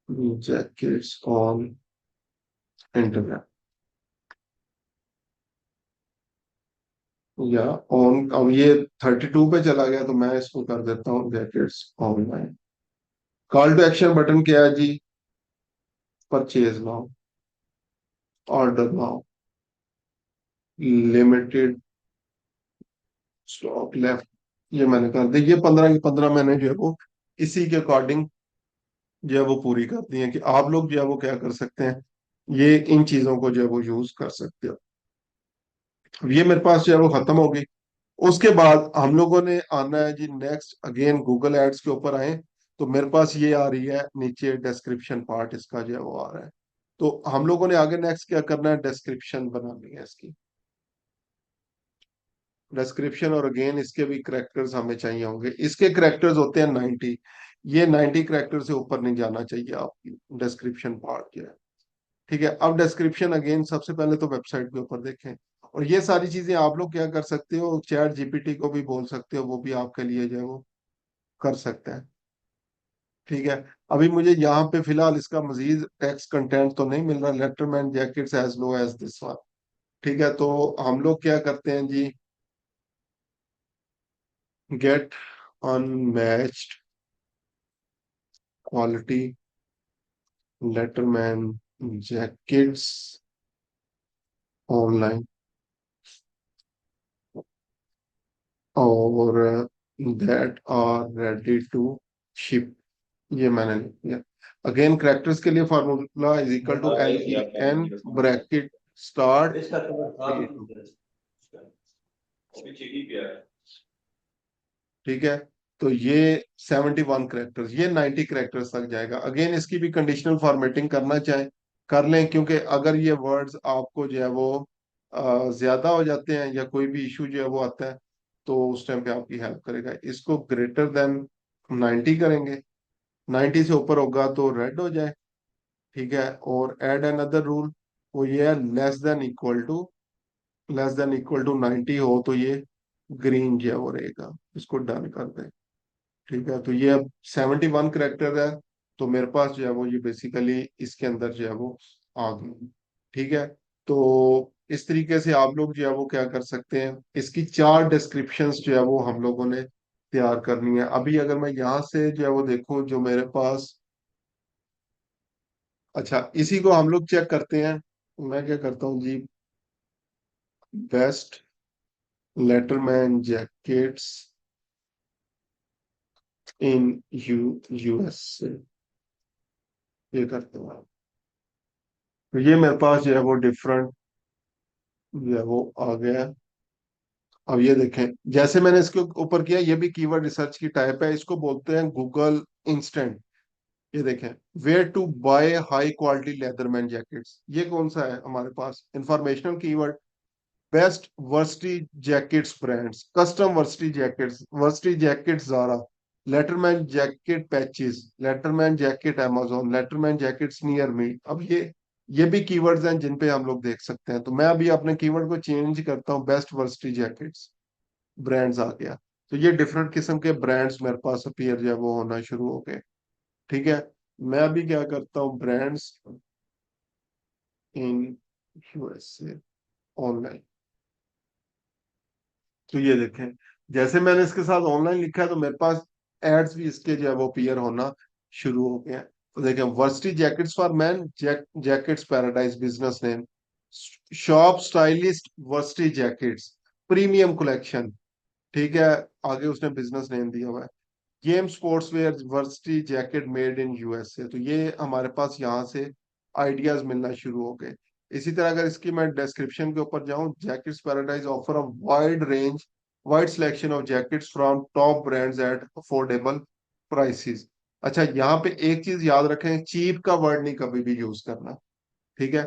jackets on internet, या ऑन, अब ये 32 पे चला गया तो मैं इसको कर देता हूँ jackets online. Call to action button क्या है जी, purchase now, order now, limited stock left, ये मैंने कर दी। ये 15 की 15 मैंने जो है वो इसी के अकॉर्डिंग जो है वो पूरी कर दी है, कि आप लोग जो है वो क्या कर सकते हैं, ये इन चीजों को जो है वो यूज कर सकते हो। अब ये मेरे पास जो है वो खत्म हो गई। उसके बाद हम लोगों ने आना है जी नेक्स्ट, अगेन गूगल एड्स के ऊपर आए, तो मेरे पास ये आ रही है नीचे डिस्क्रिप्शन पार्ट, इसका जो है वो आ रहा है। तो हम लोगों ने आगे नेक्स्ट क्या करना है, डिस्क्रिप्शन बनानी है इसकी। डिस्क्रिप्शन, और अगेन इसके भी करेक्टर्स हमें चाहिए होंगे। इसके करेक्टर्स होते हैं 90। ये 90 करेक्टर से ऊपर नहीं जाना चाहिए आपकी डिस्क्रिप्शन पार्ट जो है। ठीक है, अब डिस्क्रिप्शन अगेन सबसे पहले तो वेबसाइट के ऊपर देखें। और ये सारी चीजें आप लोग क्या कर सकते हो, चैट जीपीटी को भी बोल सकते हो, वो भी आपके लिए जो है वो कर सकते हैं। ठीक है, अभी मुझे यहाँ पे फिलहाल इसका मजीद टेक्स्ट कंटेंट तो नहीं मिल रहा, letterman jackets as low as this one. ठीक है, तो हम लोग क्या करते हैं जी, get unmatched quality letterman jackets online, और that are ready to ship. ये मैंने लिख दिया। अगेन करेक्टर्स के लिए formula is equal to L E N bracket start to. ठीक है, तो ये 71 करेक्टर्स, ये 90 करेक्टर्स तक जाएगा। अगेन इसकी भी कंडीशनल फॉर्मेटिंग करना चाहें कर लें, क्योंकि अगर ये वर्ड्स आपको जो है वो ज्यादा हो जाते हैं या कोई भी इशू जो है वो आता है, तो उस टाइम पे आपकी हेल्प करेगा। इसको ग्रेटर देन 90 करेंगे, 90 से ऊपर होगा तो रेड हो जाए। ठीक है, और एड अनदर रूल, वो ये है लेस देन इक्वल टू 90 हो तो ये ग्रीन जो है वो रहेगा। इसको डन कर दें। ठीक है, तो ये अब 71 करेक्टर है, तो मेरे पास जो है वो ये बेसिकली इसके अंदर जो है वो आ गई। ठीक है, तो इस तरीके से आप लोग जो है वो क्या कर सकते हैं, इसकी 4 डिस्क्रिप्शंस जो है वो हम लोगों ने तैयार करनी है। अभी अगर मैं यहाँ से जो है वो देखूं जो मेरे पास, अच्छा इसी को हम लोग चेक करते हैं। मैं क्या करता हूँ जी, best letterman jackets in US, ये करते हैं। तो ये मेरे पास जो है वो डिफरेंट जो है वो आ गया है। अब ये देखें, जैसे मैंने इसके ऊपर किया, ये भी कीवर्ड रिसर्च की टाइप है, इसको बोलते हैं गूगल इंस्टेंट। ये देखें, where to buy high quality leatherman jackets, ये कौन सा है हमारे पास, informational keyword. Best varsity jackets brands, custom varsity jackets, varsity jackets Zara, letterman jacket patches, letterman jacket amazon, letterman jackets near me. अब ये भी कीवर्ड्स हैं जिन पे हम लोग देख सकते हैं। तो मैं अभी अपने कीवर्ड को चेंज करता हूँ, बेस्ट वर्सिटी जैकेट्स, ब्रांड्स आ गया। तो ये डिफरेंट किस्म के ब्रांड्स मेरे पास अपीयर जो है वो होना शुरू हो गए। ठीक है, मैं अभी क्या करता हूँ, ब्रांड्स इन यूएसए ऑनलाइन। तो ये देखें, जैसे मैंने इसके साथ ऑनलाइन लिखा है तो मेरे पास एड्स भी इसके जो है वो अपीयर होना शुरू हो गए हैं। तो देखें, varsity jackets for man, jackets paradise business name, shop stylist varsity jackets, premium collection. ठीक है, आगे उसने बिजनेस नेम दिया हुआ है, game sports wear varsity jacket made in USA. तो ये हमारे पास यहाँ से आइडियाज मिलना शुरू हो गए। इसी तरह अगर इसकी मैं डिस्क्रिप्शन के ऊपर जाऊं, jackets paradise offer a wide selection of jackets from top brands at affordable prices. अच्छा, यहाँ पे एक चीज याद रखें, चीप का वर्ड नहीं कभी भी यूज करना। ठीक है,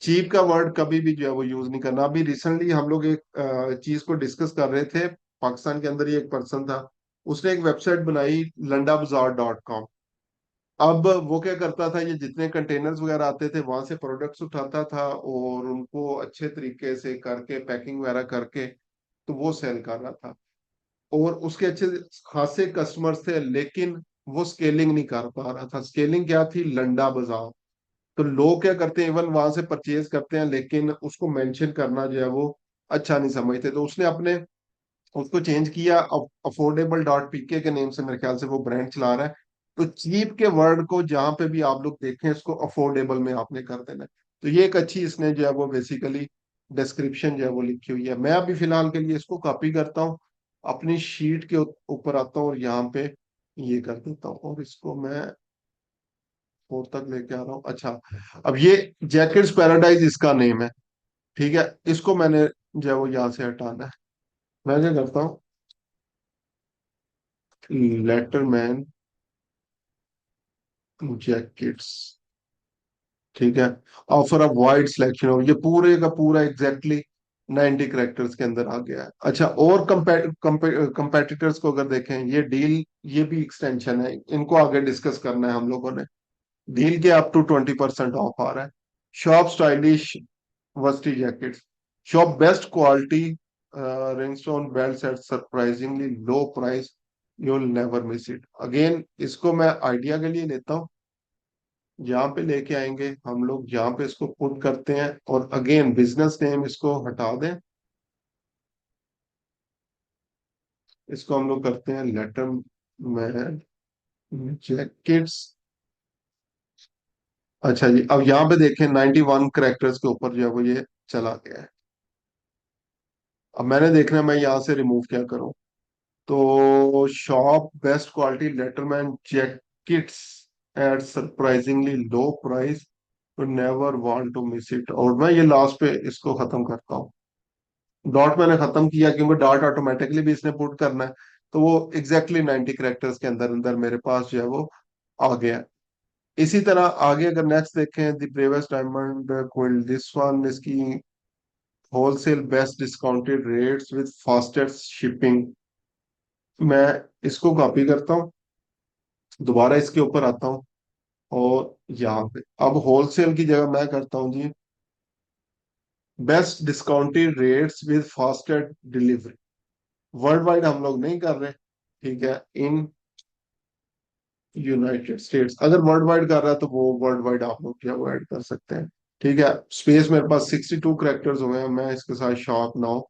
चीप का वर्ड कभी भी जो है वो यूज नहीं करना। अभी रिसेंटली हम लोग एक चीज को डिस्कस कर रहे थे, पाकिस्तान के अंदर ही एक पर्सन था, उसने एक वेबसाइट बनाई landa bazaar.com। अब वो क्या करता था, ये जितने कंटेनर्स वगैरह आते थे वहां से प्रोडक्ट्स उठाता था और उनको अच्छे तरीके से करके पैकिंग वगैरह करके तो वो सेल कर रहा था। और उसके अच्छे खासे कस्टमर्स थे, लेकिन वो स्केलिंग नहीं कर पा रहा था। स्केलिंग क्या थी, लंडा बाजार। तो लोग क्या करते हैं, इवन वहां से परचेज करते हैं, लेकिन उसको मेंशन करना जो है वो अच्छा नहीं समझते। तो उसने अपने उसको चेंज किया, अफोर्डेबल डॉट पीके के नेम से मेरे ख्याल से वो ब्रांड चला रहा है। तो चीप के वर्ड को जहां पे भी आप लोग देखें, इसको अफोर्डेबल में आपने कर देना है। तो ये एक अच्छी इसने जो है वो बेसिकली डिस्क्रिप्शन जो है वो लिखी हुई है। मैं अभी फिलहाल के लिए इसको कॉपी करता हूँ, अपनी शीट के ऊपर आता हूँ और यहाँ पे ये कर देता हूँ, और इसको मैं फोर तक लेके आ रहा हूँ। अच्छा, अब ये जैकेट्स पैराडाइज इसका नेम है। ठीक है, इसको मैंने जो है वो यहाँ से हटाना है। मैं क्या करता हूँ, लेटरमैन जैकेट्स। ठीक है, ऑफर अ वाइड सिलेक्शन, और ये पूरे का पूरा एग्जैक्टली 90 कैरेक्टर्स के अंदर आ गया है। अच्छा, और कंपेटिटर्स को अगर देखें, ये डील, ये भी एक्सटेंशन है, इनको आगे डिस्कस करना है हम लोगों ने। डील के अप टू 20% ऑफ आ रहा है। Shop stylish varsity jackets, shop best quality rhinestone belts at surprisingly low price, you will never miss it. Again इसको मैं आइडिया के लिए लेता हूँ, यहाँ पे लेके आएंगे हम लोग, यहाँ पे इसको पुट करते हैं, और अगेन बिजनेस नेम इसको हटा दें, इसको हम लोग करते हैं लेटर मैन जैकेट्स। अच्छा जी, अब यहाँ पे देखें 91 करेक्टर्स के ऊपर जो है वो ये चला गया है। अब मैंने देखना है मैं यहाँ से रिमूव क्या करूँ। तो shop best quality letterman jackets at surprisingly low price, तो never want to miss it, और मैं ये लास्ट पे इसको खत्म करता हूँ। डॉट मैंने खत्म किया क्योंकि डॉट ऑटोमेटिकली भी इसने पुट करना है, तो वो एग्जैक्टली 90 करेक्टर्स के अंदर अंदर मेरे पास जो है वो आ गया। इसी तरह आगे अगर नेक्स्ट देखें, the bravest diamond quilt, this one, इसकी wholesale best discounted rates with fastest shipping. मैं इसको कॉपी करता हूँ, दोबारा इसके ऊपर आता हूँ, और यहाँ पे अब होलसेल की जगह मैं करता हूँ जी best discounted rates with fastest delivery. World wide हम लोग नहीं कर रहे, ठीक है, इन यूनाइटेड स्टेट्स। अगर वर्ल्ड वाइड कर रहा है तो वो वर्ल्ड वाइड आप लोग क्या ऐड कर सकते हैं। ठीक है, स्पेस मेरे पास 62 करेक्टर्स हुए हैं, मैं इसके साथ शॉप नाउ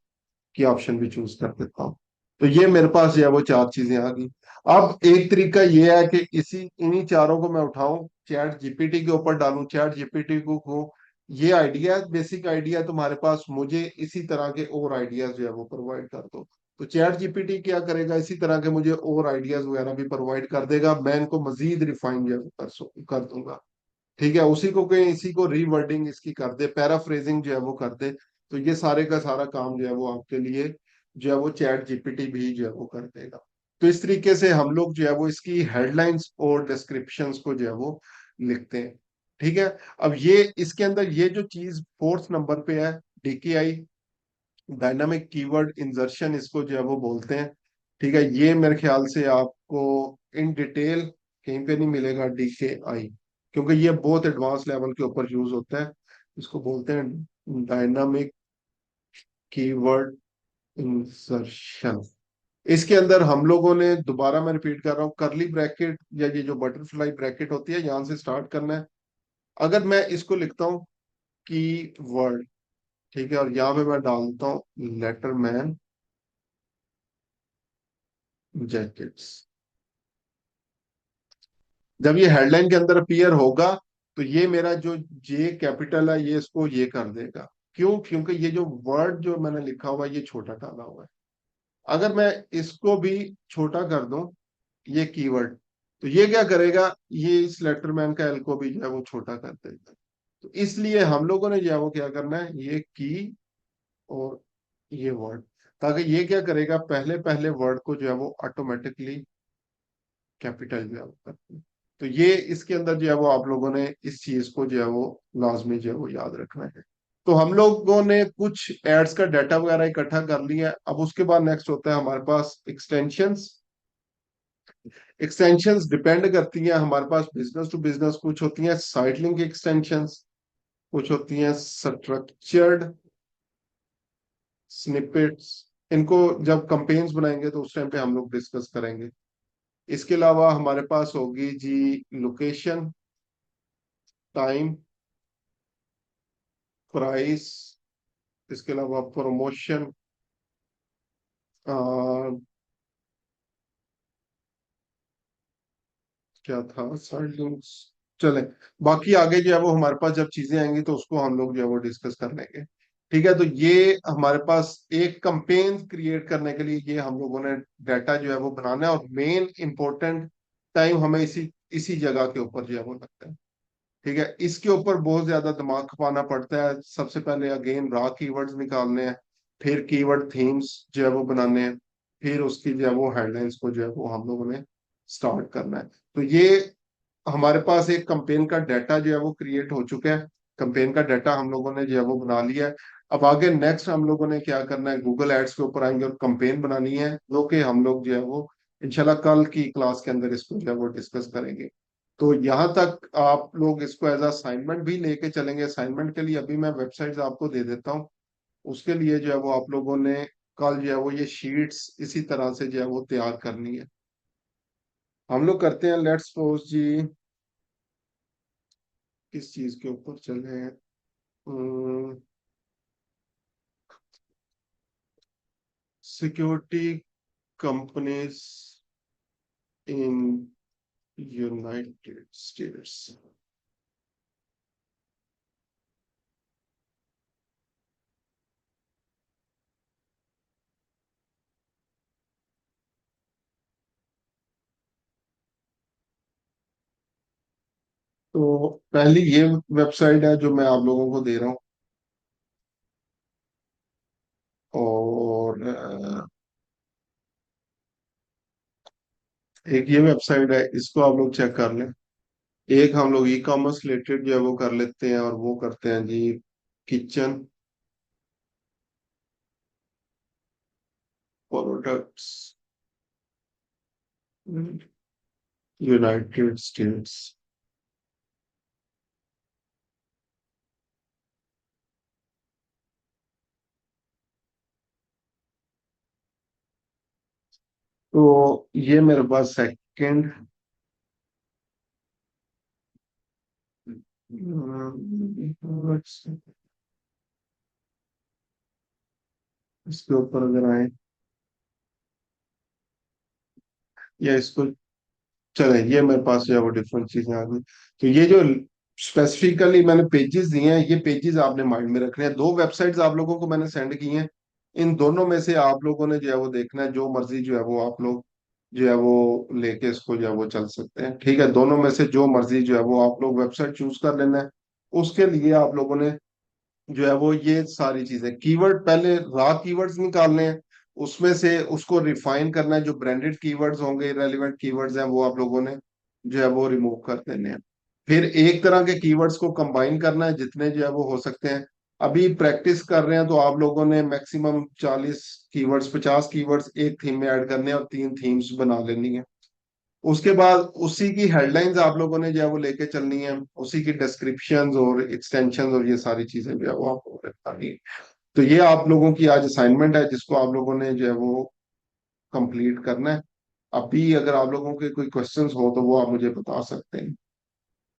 की ऑप्शन भी चूज कर देता हूँ। तो ये मेरे पास जो है वो चार चीजें आ गई। अब एक तरीका ये है कि इसी इन्हीं चारों को मैं उठाऊं, चैट जीपीटी के ऊपर डालूं, चैट जीपीटी को ये आइडिया, बेसिक आइडिया तुम्हारे पास, मुझे इसी तरह के और आइडियाज जो है वो प्रोवाइड कर दो। तो चैट जीपीटी क्या करेगा, इसी तरह के मुझे और आइडियाज वगैरह भी प्रोवाइड कर देगा, मैं इनको मजीद रिफाइन जो है वो कर दूंगा। ठीक है, उसी को कहीं इसी को रीवर्डिंग इसकी कर दे, पैराफ्रेजिंग जो है वो कर दे, तो ये सारे का सारा काम जो है वो आपके लिए जो है वो चैट जीपीटी भी जो है वो कर देगा। तो इस तरीके से हम लोग जो है वो इसकी हेडलाइंस और डिस्क्रिप्शंस को जो है वो लिखते हैं। ठीक है, अब ये इसके अंदर ये जो चीज फोर्थ नंबर पे है, डीकेआई, डायनामिक कीवर्ड इंसर्शन इसको जो है वो बोलते हैं। ठीक है, ये मेरे ख्याल से आपको इन डिटेल कहीं पे नहीं मिलेगा डीकेआई, क्योंकि ये बहुत एडवांस लेवल के ऊपर यूज होता है। इसको बोलते हैं डायनामिक कीवर्ड इंसर्शन। इसके अंदर हम लोगों ने, दोबारा मैं रिपीट कर रहा हूँ, करली ब्रैकेट या ये जो बटरफ्लाई ब्रैकेट होती है, यहां से स्टार्ट करना है। अगर मैं इसको लिखता हूँ की वर्ड, ठीक है, और यहाँ पे मैं डालता हूँ लेटरमैन जैकेट्स, जब ये हेडलाइन के अंदर अपीयर होगा तो ये मेरा जो जे कैपिटल है ये इसको ये कर देगा। क्यों? क्योंकि ये जो वर्ड जो मैंने लिखा हुआ है ये छोटा डाला हुआ है। अगर मैं इसको भी छोटा कर दूं, ये कीवर्ड, तो ये क्या करेगा, ये इस लेटरमैन का एल को भी जो है वो छोटा कर देगा। तो इसलिए हम लोगों ने जो है वो क्या करना है, ये की और ये वर्ड, ताकि ये क्या करेगा, पहले पहले वर्ड को जो है वो ऑटोमेटिकली कैपिटल जो है वो करते हैं। तो ये इसके अंदर जो है वो आप लोगों ने इस चीज को जो है वो लाजमी जो है वो याद रखना है। तो हम लोगों ने कुछ एड्स का डाटा वगैरह इकट्ठा कर लिया है। अब उसके बाद नेक्स्ट होता है हमारे पास एक्सटेंशंस। एक्सटेंशंस डिपेंड करती हैं हमारे पास बिजनेस टू बिजनेस, कुछ होती हैं साइट लिंक एक्सटेंशंस, कुछ होती हैं स्ट्रक्चर्ड स्निपेट्स। इनको जब कंपेन्स बनाएंगे तो उस टाइम पे हम लोग डिस्कस करेंगे। इसके अलावा हमारे पास होगी जी लोकेशन, टाइम, प्राइस, इसके अलावा प्रमोशन, क्या था साइलेंस, चले, बाकी आगे जो है वो हमारे पास जब चीजें आएंगी तो उसको हम लोग जो है वो डिस्कस कर लेंगे। ठीक है, तो ये हमारे पास एक कंपेन क्रिएट करने के लिए ये हम लोगों ने डाटा जो है वो बनाना है, और मेन इंपॉर्टेंट टाइम हमें इसी इसी जगह के ऊपर जो है वो लगता है। ठीक है, इसके ऊपर बहुत ज्यादा दिमाग खपाना पड़ता है। सबसे पहले अगेन रॉ कीवर्ड्स निकालने हैं, फिर कीवर्ड थीम्स जो है वो बनाने हैं, फिर उसकी जो है वो हेडलाइंस को जो है वो हम लोगों ने स्टार्ट करना है। तो ये हमारे पास एक कंपेन का डाटा जो है वो क्रिएट हो चुका है, कंपेन का डाटा हम लोगों ने जो है वो बना लिया है। अब आगे नेक्स्ट हम लोगों ने क्या करना है, गूगल एड्स के ऊपर आएंगे और कंपेन बनानी है, जो कि हम लोग जो है वो इंशाल्लाह कल की क्लास के अंदर इसको जो है वो डिस्कस करेंगे। तो यहाँ तक आप लोग इसको एज असाइनमेंट भी लेके चलेंगे। असाइनमेंट के लिए अभी मैं वेबसाइट आपको दे देता हूँ। उसके लिए जो है वो आप लोगों ने कल जो है वो ये शीट्स इसी तरह से जो है वो तैयार करनी है। हम लोग करते हैं, लेट्स सपोज जी, किस चीज के ऊपर चले हैं, security companies in United states. तो पहली ये वेबसाइट है जो मैं आप लोगों को दे रहा हूँ, और एक ये वेबसाइट है, इसको आप लोग चेक कर लें। एक हम लोग ई कॉमर्स रिलेटेड जो है वो कर लेते हैं, और वो करते हैं जी किचन प्रोडक्ट्स यूनाइटेड स्टेट्स। तो ये मेरे पास सेकंड, इसके ऊपर अगर आए या इसको चले, ये मेरे पास जो है वो डिफरेंट चीजें आ गई। तो ये जो स्पेसिफिकली मैंने पेजेस दिए हैं, ये पेजेस आपने माइंड में रखने हैं। दो वेबसाइट्स आप लोगों को मैंने सेंड की हैं, इन दोनों में से आप लोगों ने जो है वो देखना है, जो मर्जी जो है वो आप लोग जो है वो लेके इसको जो है वो चल सकते हैं। ठीक है, दोनों में से जो मर्जी जो है वो आप लोग वेबसाइट चूज कर लेना है। उसके लिए आप लोगों ने जो है वो ये सारी चीजें, कीवर्ड पहले रॉ कीवर्ड्स निकालने हैं, उसमें से उसको रिफाइन करना है। जो ब्रांडेड कीवर्ड्स होंगे, रेलिवेंट कीवर्ड्स हैं, वो आप लोगों ने जो है वो रिमूव कर देने हैं। फिर एक तरह के कीवर्ड्स को कंबाइन करना है, जितने जो है वो हो सकते हैं। अभी प्रैक्टिस कर रहे हैं तो आप लोगों ने मैक्सिमम 40 कीवर्ड्स, 50 कीवर्ड्स एक थीम में ऐड करने हैं, और 3 थीम्स बना लेनी है। उसके बाद उसी की हेडलाइंस आप लोगों ने जो है वो लेके चलनी है, उसी की डिस्क्रिप्शन और एक्सटेंशन और ये सारी चीजें जो है वो आपको बतानी है। तो ये आप लोगों की आज असाइनमेंट है, जिसको आप लोगों ने जो है वो कंप्लीट करना है। अभी अगर आप लोगों के कोई क्वेश्चंस हो तो वो आप मुझे बता सकते हैं।